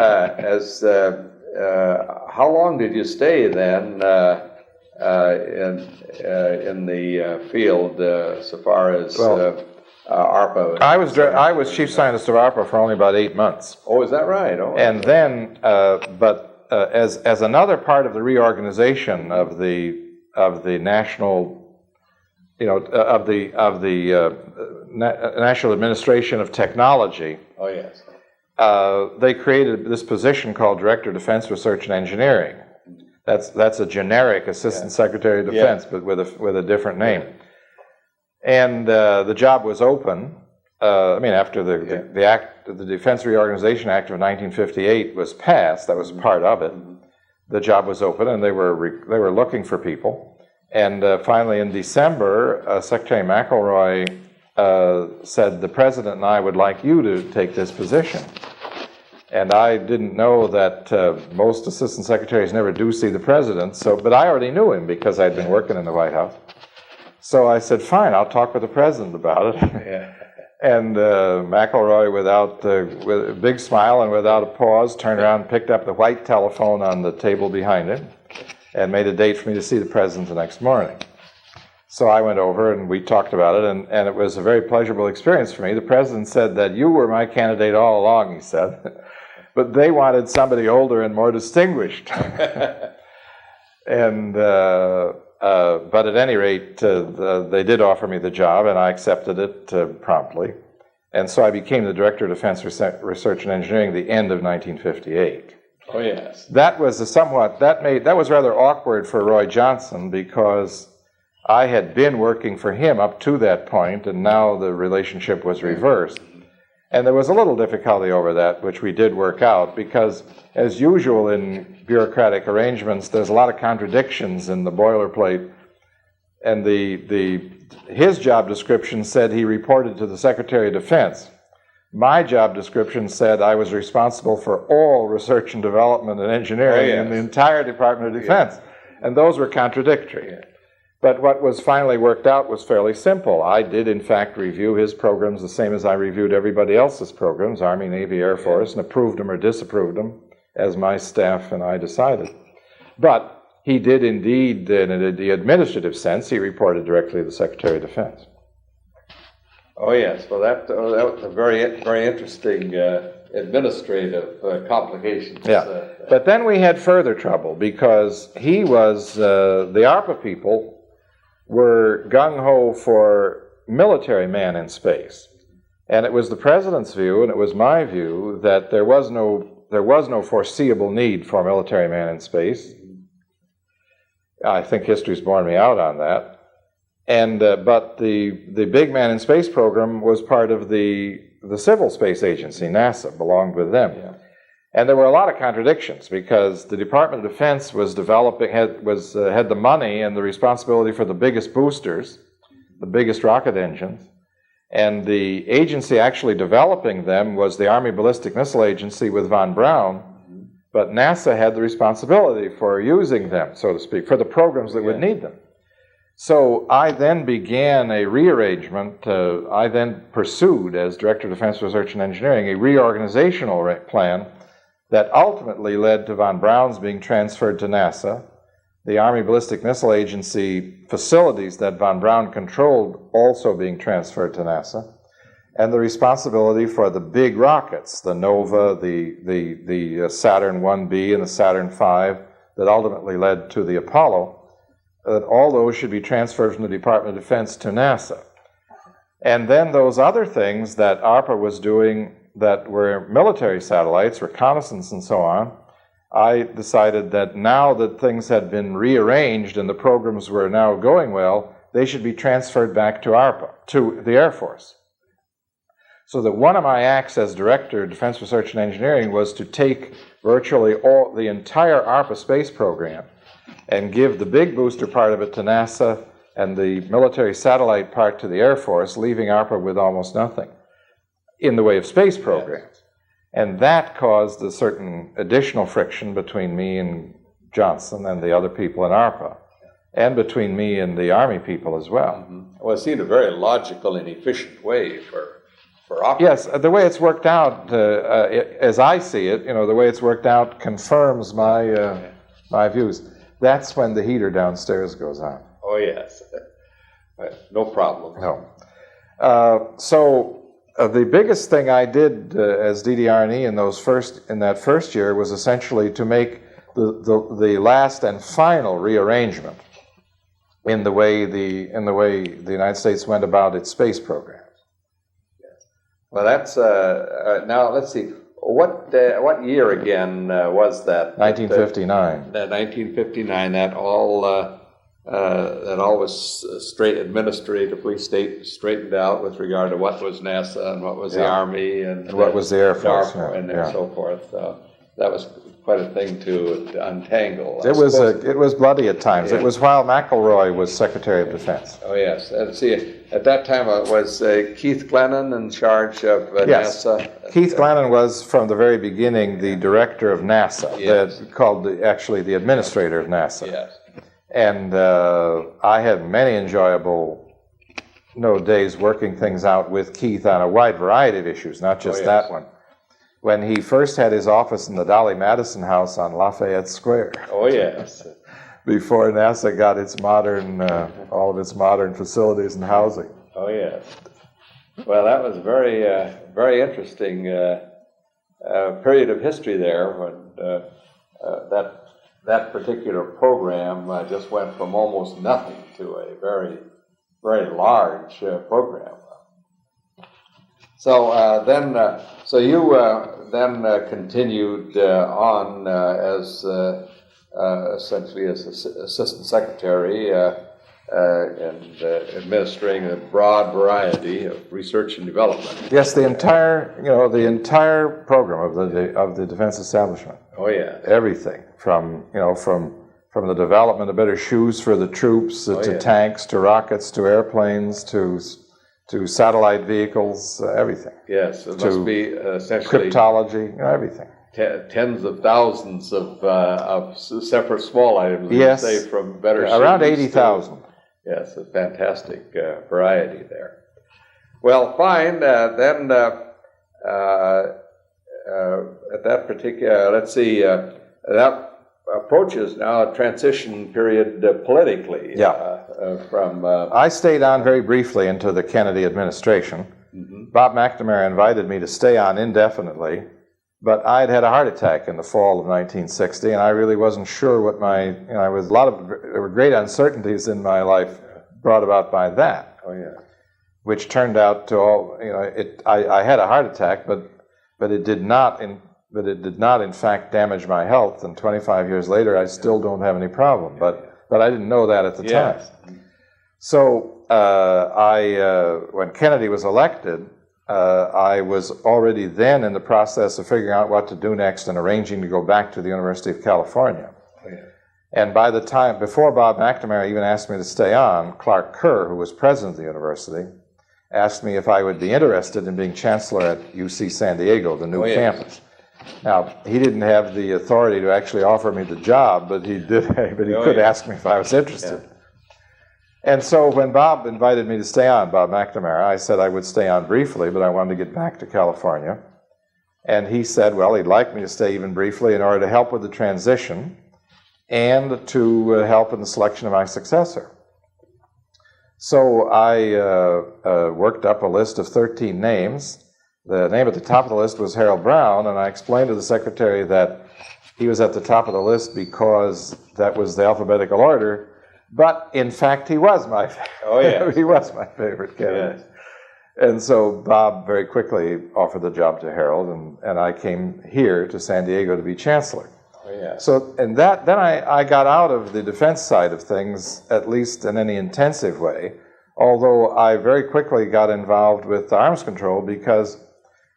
how long did you stay then in the field so far as ARPA? I was chief scientist of ARPA for only about 8 months. Oh, is that right? Oh, and then, as another part of the reorganization of the national, of the National Administration of Technology. Oh yes. They created this position called Director of Defense Research and Engineering. That's a generic Assistant Secretary of Defense, but with a different name. And the job was open. After the Defense Reorganization Act of 1958 was passed, that was part of it. The job was open, and they were looking for people. And finally, in December, Secretary McElroy said, "The President and I would like you to take this position." And I didn't know that most assistant secretaries never do see the President. But I already knew him because I'd been working in the White House. So I said, "Fine, I'll talk with the President about it." And McElroy, with a big smile and without a pause, turned around and picked up the white telephone on the table behind him and made a date for me to see the President the next morning. So I went over and we talked about it, and it was a very pleasurable experience for me. The President said that you were my candidate all along, he said, but they wanted somebody older and more distinguished. And but at any rate, they did offer me the job, and I accepted it promptly. And so I became the Director of Defense Research and Engineering at the end of 1958. Oh yes. That was that was rather awkward for Roy Johnson, because I had been working for him up to that point, and now the relationship was reversed. And there was a little difficulty over that, which we did work out, because as usual in bureaucratic arrangements, there's a lot of contradictions in the boilerplate. and his job description said he reported to the Secretary of Defense. My job description said I was responsible for all research and development and engineering in the entire Department of Defense. And those were contradictory. But what was finally worked out was fairly simple. I did, in fact, review his programs the same as I reviewed everybody else's programs, Army, Navy, Air Force, and approved them or disapproved them, as my staff and I decided. But he did indeed, in the administrative sense, he reported directly to the Secretary of Defense. Oh, yes. Well, that was a very, very interesting administrative complications. Yeah. But then we had further trouble because he was, the ARPA people were gung-ho for military man in space. And it was the President's view, and it was my view, that there was no foreseeable need for a military man in space. I think history's borne me out on that. And but the big man in space program was part of the Civil Space Agency, NASA, belonged with them. Yeah. And there were a lot of contradictions because the Department of Defense was developing, had the money and the responsibility for the biggest boosters, the biggest rocket engines, and the agency actually developing them was the Army Ballistic Missile Agency with von Braun, but NASA had the responsibility for using them, so to speak, for the programs that would need them. So I then began a rearrangement. I then pursued, as Director of Defense Research and Engineering, a reorganizational plan that ultimately led to von Braun's being transferred to NASA, the Army Ballistic Missile Agency facilities that von Braun controlled also being transferred to NASA, and the responsibility for the big rockets, the Nova, the Saturn 1B and the Saturn 5, that ultimately led to the Apollo, that all those should be transferred from the Department of Defense to NASA. And then those other things that ARPA was doing that were military satellites, reconnaissance and so on, I decided that now that things had been rearranged and the programs were now going well, they should be transferred back to ARPA, to the Air Force. So that one of my acts as Director of Defense Research and Engineering was to take virtually the entire ARPA space program and give the big booster part of it to NASA and the military satellite part to the Air Force, leaving ARPA with almost nothing in the way of space programs. Yes. And that caused a certain additional friction between me and Johnson and the other people in ARPA, and between me and the Army people as well. Mm-hmm. Well, it seemed a very logical and efficient way for ARPA. Yes, the way it's worked out, as I see it, the way it's worked out confirms my views. That's when the heater downstairs goes on. Oh, yes. No problem. No. The biggest thing I did as DDR&E in that first year was essentially to make the last and final rearrangement in the way the United States went about its space programs. Yes. Well, that's now. Let's see. What year again was that? 1959. 1959. That all was administratively straightened out with regard to what was NASA and what was the Army and what was the Air Force and so forth. That was quite a thing to untangle. It was bloody at times. Yeah. It was while McElroy was Secretary of Defense. Oh yes. See, at that time was Keith Glennon in charge of NASA. Keith Glennon was from the very beginning the director of NASA. Yes. Actually the administrator of NASA. Yes. And I had many enjoyable days working things out with Keith on a wide variety of issues, not just that one. When he first had his office in the Dolly Madison House on Lafayette Square. Oh, yes. Before NASA got its all of its modern facilities and housing. Oh, yes. Well, that was very, very interesting period of history there when that particular program just went from almost nothing to a very, very large program. So so you then continued on as essentially as assistant secretary and administering a broad variety of research and development. Yes, the entire program of the defense establishment. Oh yeah, everything from from the development of better shoes for the troops, to tanks, to rockets, to airplanes, to satellite vehicles, everything. Yes, it must be essentially cryptology, everything. Tens of thousands of separate small items. Yes, you say, from better around shoes 80,000. Yes, a fantastic variety there. Well, fine. Then at that particular, let's see, that approaches now a transition period politically. Yeah. I stayed on very briefly into the Kennedy administration. Mm-hmm. Bob McNamara invited me to stay on indefinitely, but I had had a heart attack in the fall of 1960, and I really wasn't sure what there were great uncertainties in my life brought about by that. Oh, yeah. Which turned out to all, I had a heart attack, but it did not in fact damage my health, and 25 years later I still don't have any problem, but I didn't know that at the time. So when Kennedy was elected, I was already then in the process of figuring out what to do next and arranging to go back to the University of California. Oh, yeah. And by the time, before Bob McNamara even asked me to stay on, Clark Kerr, who was president of the university, asked me if I would be interested in being chancellor at UC San Diego, the new campus. Now, he didn't have the authority to actually offer me the job, but he did. But he could ask me if I was interested. Yeah. And so when Bob invited me to stay on, Bob McNamara, I said I would stay on briefly, but I wanted to get back to California. And he said, well, he'd like me to stay even briefly in order to help with the transition and to help in the selection of my successor. So I worked up a list of 13 names. The name at the top of the list was Harold Brown, and I explained to the secretary that he was at the top of the list because that was the alphabetical order, but in fact he was my favorite candidate. Yes. And so Bob very quickly offered the job to Harold, and I came here to San Diego to be chancellor. Oh, yeah. So, and then I got out of the defense side of things, at least in any intensive way, although I very quickly got involved with arms control because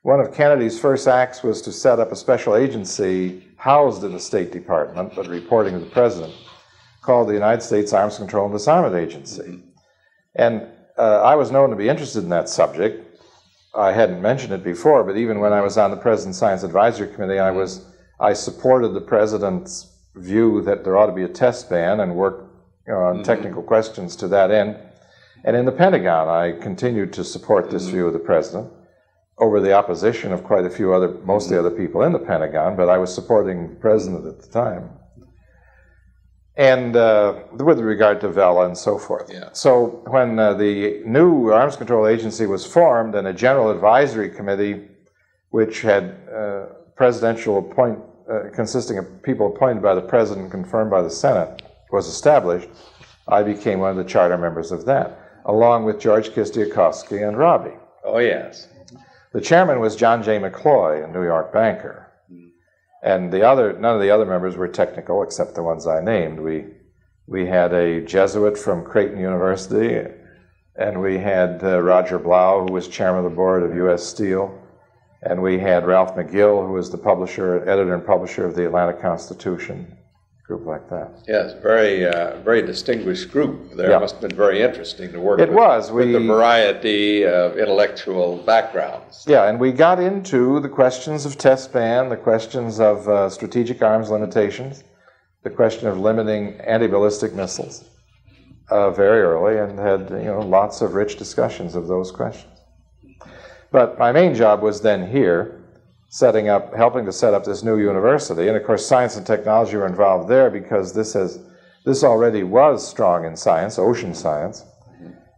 one of Kennedy's first acts was to set up a special agency housed in the State Department, but reporting to the President, called the United States Arms Control and Disarmament Agency. Mm-hmm. And I was known to be interested in that subject. I hadn't mentioned it before, but even when I was on the President's Science Advisory Committee, I supported the President's view that there ought to be a test ban and worked on technical questions to that end. And in the Pentagon, I continued to support this view of the President over the opposition of quite a few mostly other people in the Pentagon, but I was supporting the President at the time. And with regard to Vela and so forth. Yeah. So when the new Arms Control Agency was formed and a General Advisory Committee, which had consisting of people appointed by the President and confirmed by the Senate, was established, I became one of the charter members of that, along with George Kistiakowsky and Robbie. Oh, yes. The chairman was John J. McCloy, a New York banker. And none of the other members were technical, except the ones I named. We had a Jesuit from Creighton University, and we had Roger Blau, who was chairman of the board of U.S. Steel, and we had Ralph McGill, who was the editor and publisher of the Atlanta Constitution, group like that. Yes, very distinguished group. There must have been very interesting to work with. It was. With the variety of intellectual backgrounds. Yeah, and we got into the questions of test ban, the questions of strategic arms limitations, the question of limiting anti-ballistic missiles very early, and had lots of rich discussions of those questions. But my main job was then here, helping to set up this new university, and of course science and technology were involved there because this already was strong in science, ocean science,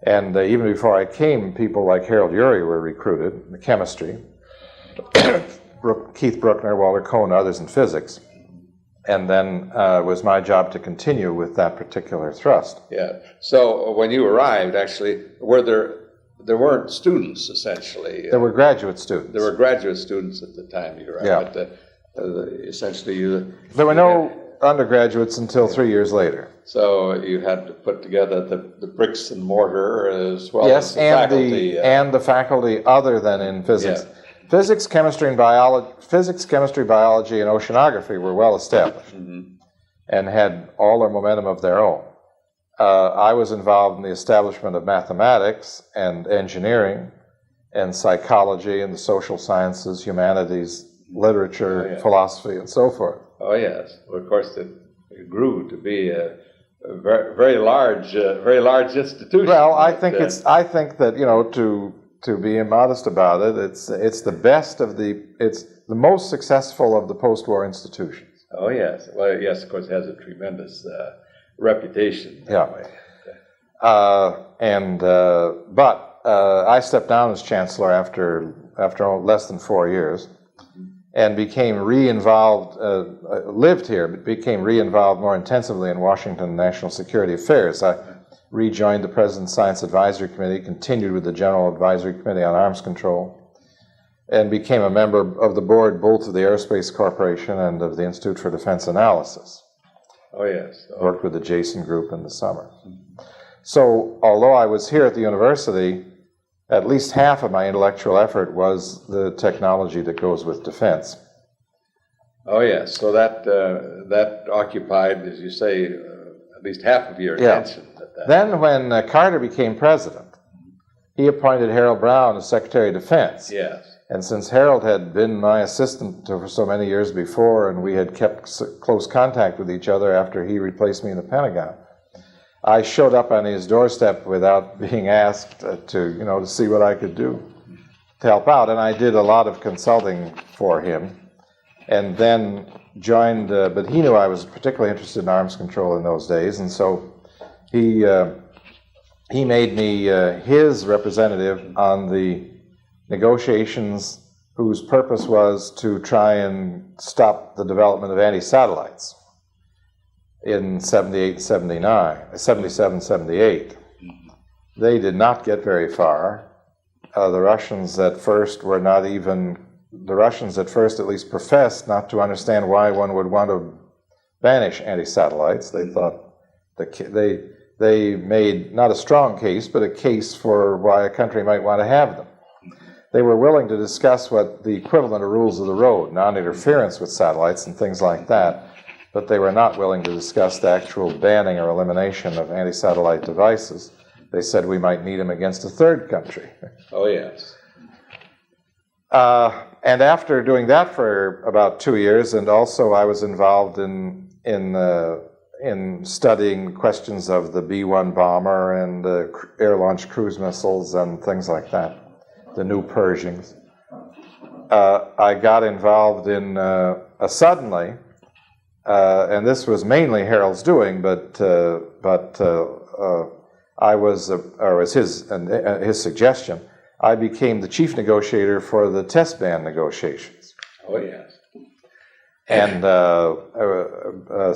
and even before I came, people like Harold Urey were recruited in chemistry, Keith Bruckner, Walter Cohn, others in physics, and then it was my job to continue with that particular thrust. Yeah. So when you arrived, actually, there weren't students, essentially. There were graduate students. There were graduate students at the time you arrived. Yeah. But essentially, there were no undergraduates until 3 years later. So you had to put together the bricks and mortar as well as the faculty. And the faculty other than in physics. Yeah. Physics, chemistry, biology, and oceanography were well established. Mm-hmm. and had all their momentum of their own. I was involved in the establishment of mathematics and engineering and psychology and the social sciences, humanities, literature, philosophy, and so forth. Oh yes, well, of course it grew to be a very large institution. Well, I think that, you know, to be immodest about it, it's the best of it's the most successful of the post-war institutions. Oh yes, well yes, of course it has a tremendous reputation. Yeah. But I stepped down as chancellor after less than 4 years, and became re-involved, lived here, but became re-involved more intensively in Washington national security affairs. I rejoined the President's Science Advisory Committee, continued with the General Advisory Committee on Arms Control, and became a member of the board both of the Aerospace Corporation and of the Institute for Defense Analysis. Oh yes. Worked with the Jason Group in the summer. So, although I was here at the university, at least half of my intellectual effort was the technology that goes with defense. Oh yes, so that occupied, as you say, at least half of your attention. Then when Carter became president, he appointed Harold Brown as Secretary of Defense. Yes. And since Harold had been my assistant for so many years before, and we had kept close contact with each other after he replaced me in the Pentagon, I showed up on his doorstep without being asked to see what I could do to help out. And I did a lot of consulting for him, and then joined, but he knew I was particularly interested in arms control in those days, and so he made me his representative on the negotiations whose purpose was to try and stop the development of anti-satellites in 77, 78. They did not get very far. The Russians at first, at least professed not to understand why one would want to banish anti-satellites. They thought they made not a strong case, but a case for why a country might want to have them. They were willing to discuss what the equivalent of rules of the road, non-interference with satellites and things like that, but they were not willing to discuss the actual banning or elimination of anti-satellite devices. They said we might need them against a third country. Oh, yes. And after doing that for about 2 years, and also I was involved in studying questions of the B-1 bomber and air-launched cruise missiles and things like that, the new Pershings. I got involved in suddenly, and this was mainly Harold's doing, but I was, or was his suggestion. I became the chief negotiator for the test ban negotiations. Oh yes. And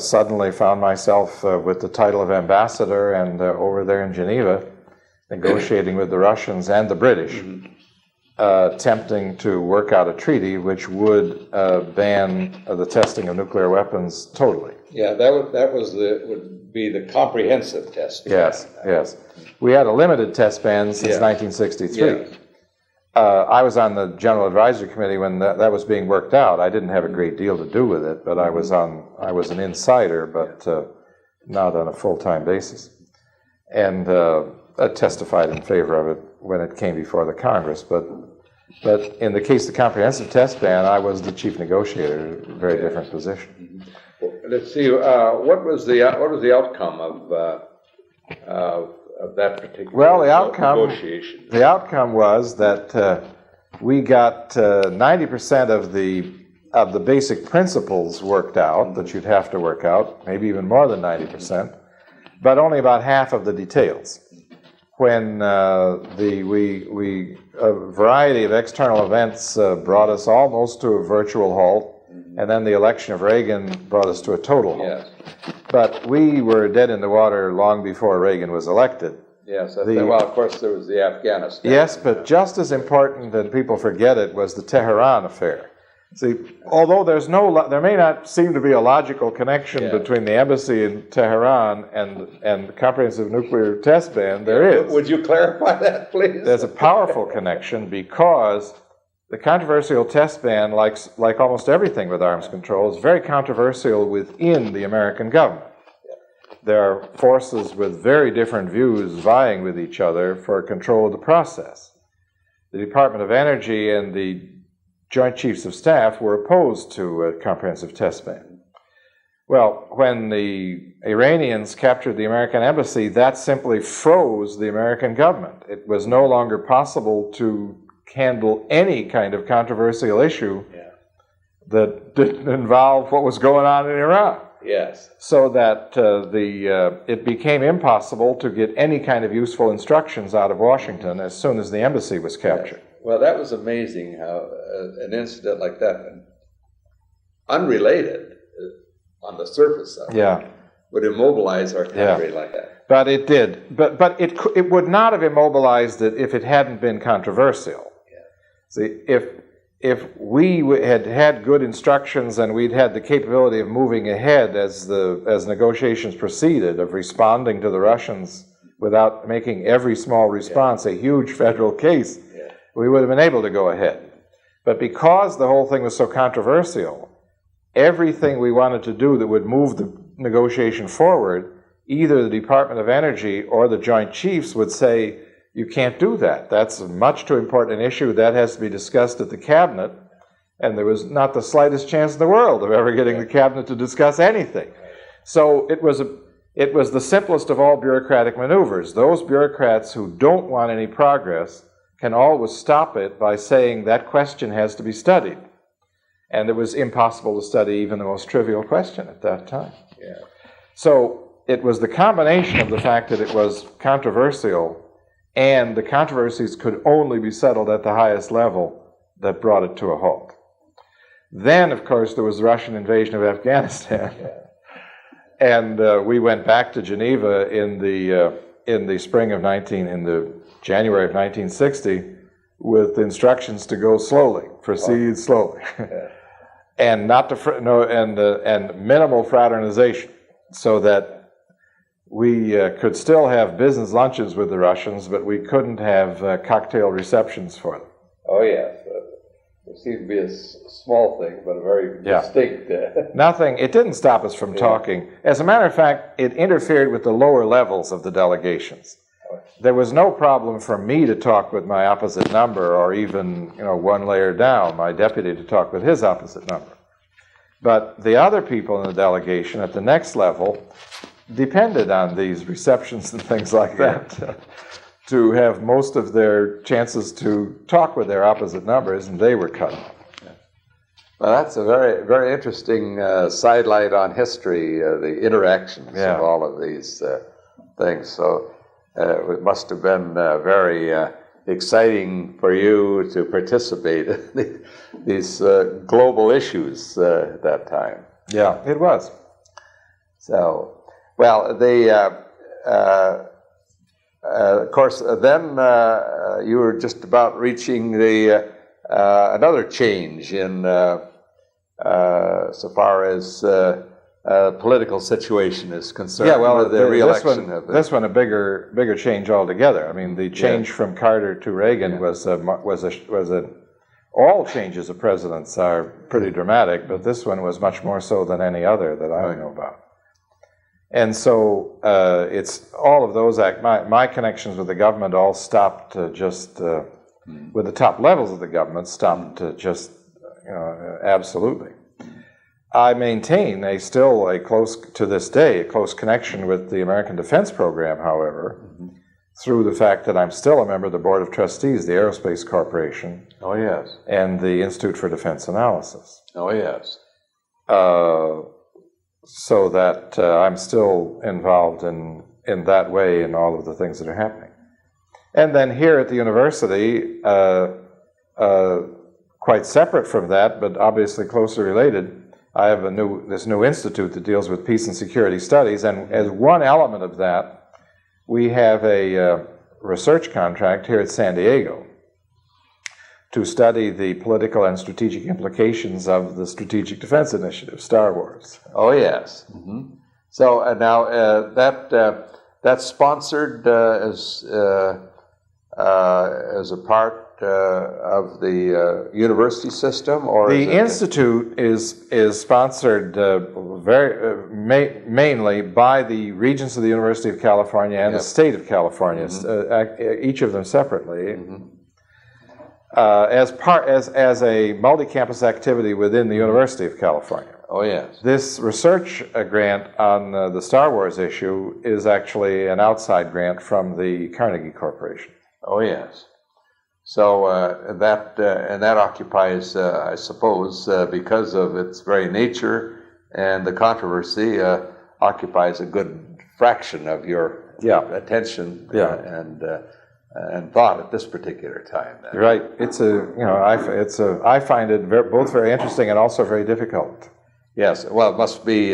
suddenly found myself with the title of ambassador and over there in Geneva, negotiating with the Russians and the British, attempting to work out a treaty which would ban the testing of nuclear weapons totally. Yeah, that would be the comprehensive test. Yes, yes. We had a limited test ban since 1963. Yes. I was on the General Advisory Committee when that was being worked out. I didn't have a great deal to do with it, but I was an insider, but not on a full-time basis, and I testified in favor of it when it came before the Congress. But in the case of the comprehensive test ban, I was the chief negotiator, a very different position. Well, let's see. What was the outcome of that particular negotiation? The outcome was that we got 90% of the basic principles worked out that you'd have to work out, maybe even more than 90%, but only about half of the details. When a variety of external events brought us almost to a virtual halt, and then the election of Reagan brought us to a total halt. Yes. But we were dead in the water long before Reagan was elected. Yes, well, of course, there was the Afghanistan. Yes, but just as important, and people forget it, was the Tehran affair. See, although there may not seem to be a logical connection between the embassy in Tehran and the comprehensive nuclear test ban, there is. Would you clarify that, please? There's a powerful connection because the controversial test ban, like almost everything with arms control, is very controversial within the American government. There are forces with very different views vying with each other for control of the process. The Department of Energy and the Joint Chiefs of Staff were opposed to a comprehensive test ban. Well, when the Iranians captured the American embassy, that simply froze the American government. It was no longer possible to handle any kind of controversial issue that didn't involve what was going on in Iran. Yes. So that it became impossible to get any kind of useful instructions out of Washington as soon as the embassy was captured. Yes. Well, that was amazing how an incident like that, unrelated on the surface of it, would immobilize our country like that. But it did. But it would not have immobilized it if it hadn't been controversial. See, if we had had good instructions and we'd had the capability of moving ahead as negotiations proceeded, of responding to the Russians without making every small response a huge federal case, we would have been able to go ahead. But because the whole thing was so controversial, everything we wanted to do that would move the negotiation forward, either the Department of Energy or the Joint Chiefs would say, you can't do that. That's a much too important an issue. That has to be discussed at the cabinet. And there was not the slightest chance in the world of ever getting the cabinet to discuss anything. So it was the simplest of all bureaucratic maneuvers. Those bureaucrats who don't want any progress can always stop it by saying that question has to be studied. And it was impossible to study even the most trivial question at that time. So it was the combination of the fact that it was controversial and the controversies could only be settled at the highest level that brought it to a halt. Then, of course, there was the Russian invasion of Afghanistan. And we went back to Geneva in the January of 1960 with instructions to go slowly, proceed slowly. And not to and minimal fraternization, so that we could still have business lunches with the Russians, but we couldn't have cocktail receptions for them. Oh, yes. It seemed to be a small thing, but a very distinct... Nothing. It didn't stop us from talking. As a matter of fact, it interfered with the lower levels of the delegations. There was no problem for me to talk with my opposite number, or even one layer down, my deputy to talk with his opposite number. But the other people in the delegation at the next level depended on these receptions and things like that to have most of their chances to talk with their opposite numbers, and they were cut off. Well, that's a very, very interesting sidelight on history, the interactions of all of these things. So it must have been very exciting for you to participate in these global issues at that time. Yeah, it was. So, well, of course, then you were just about reaching the another change in so far as political situation is concerned. Yeah, well, the re-election this one a bigger change altogether. I mean, the change from Carter to Reagan was all changes of presidents are pretty dramatic, but this one was much more so than any other that I know about. And so it's all of those, my connections with the government all stopped just, with the top levels of the government, stopped absolutely. I maintain to this day, a close connection with the American Defense Program, however, through the fact that I'm still a member of the Board of Trustees of the Aerospace Corporation. Oh, yes. And the Institute for Defense Analysis. Oh, yes. So that I'm still involved in that way in all of the things that are happening. And then here at the university, quite separate from that, but obviously closely related, I have this new institute that deals with peace and security studies, and as one element of that, we have a research contract here at San Diego to study the political and strategic implications of the Strategic Defense Initiative, Star Wars. Oh, yes. Mm-hmm. So now that's sponsored as a part of the university system, or the institute is sponsored mainly by the Regents of the University of California and the State of California, each of them separately, as a multi-campus activity within the University of California. Oh, yes. This research grant on the Star Wars issue is actually an outside grant from the Carnegie Corporation. Oh, yes. So that occupies, I suppose, because of its very nature and the controversy, occupies a good fraction of your attention and thought at this particular time. Then. Right. I find it both very interesting and also very difficult. Yes. Well, it must be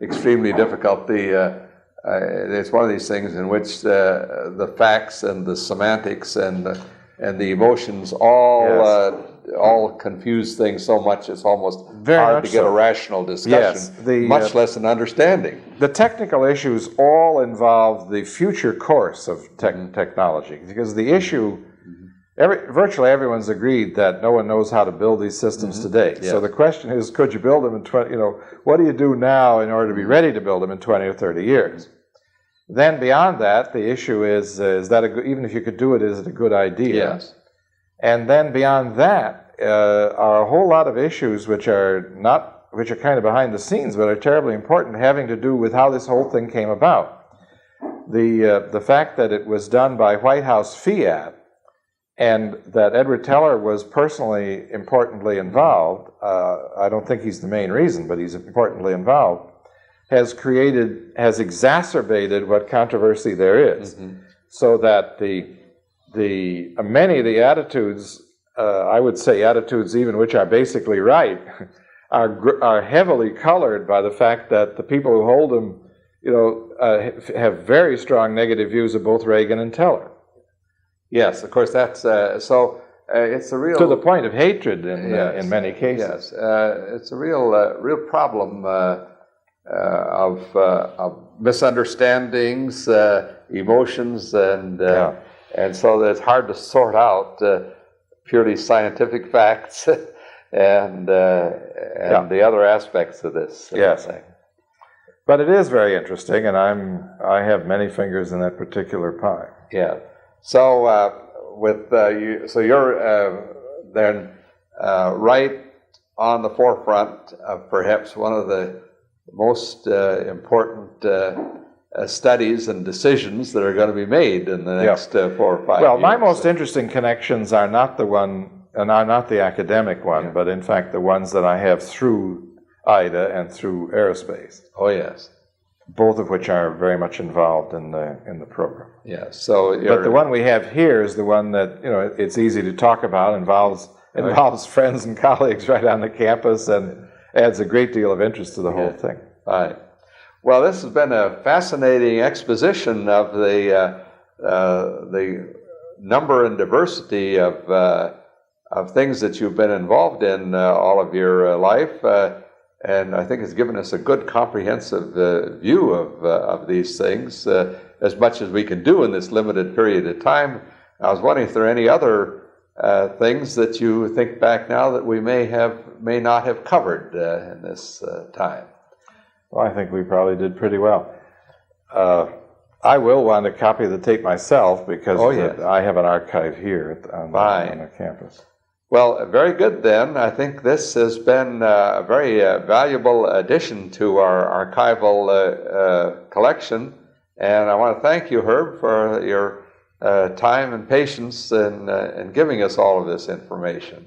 extremely difficult. It's one of these things in which the facts and the semantics and the emotions all confuse things so much it's almost hard to get a rational discussion, much less an understanding. The technical issues all involve the future course of technology, because the issue, virtually everyone's agreed that no one knows how to build these systems today. Yes. So the question is, could you build them in 20, what do you do now in order to be ready to build them in 20 or 30 years? Then beyond that, the issue is that even if you could do it, is it a good idea? Yes. And then beyond that are a whole lot of issues which are kind of behind the scenes, but are terribly important, having to do with how this whole thing came about. The fact that it was done by White House fiat, and that Edward Teller was personally importantly involved. I don't think he's the main reason, but he's importantly involved. Has exacerbated what controversy there is, so that many of the attitudes, I would say attitudes even which are basically right, are heavily colored by the fact that the people who hold them, have very strong negative views of both Reagan and Teller. Yes, of course, that's so. It's a real, to the point of hatred in many cases. Yes, it's a real problem of misunderstandings, emotions, and so it's hard to sort out purely scientific facts and the other aspects of this thing. But it is very interesting, and I have many fingers in that particular pie. Yeah. So you're then right on the forefront of perhaps one of the most important studies and decisions that are going to be made in the next 4 or 5 years. Well, my most interesting connections are not the academic one, but in fact the ones that I have through IDA and through aerospace. Oh, yes. Both of which are very much involved in the program. Yes. So, but the one we have here is the one that it's easy to talk about. Involves friends and colleagues right on the campus, and adds a great deal of interest to the whole thing. Right. Well, this has been a fascinating exposition of the number and diversity of things that you've been involved in all of your life. And I think it's given us a good comprehensive view of these things, as much as we can do in this limited period of time. I was wondering if there are any other things that you think back now that we may not have covered in this time. Well, I think we probably did pretty well. I will want to copy the tape myself, because I have an archive here on the campus. Well, very good then. I think this has been a very valuable addition to our archival collection. And I want to thank you, Herb, for your time and patience in giving us all of this information.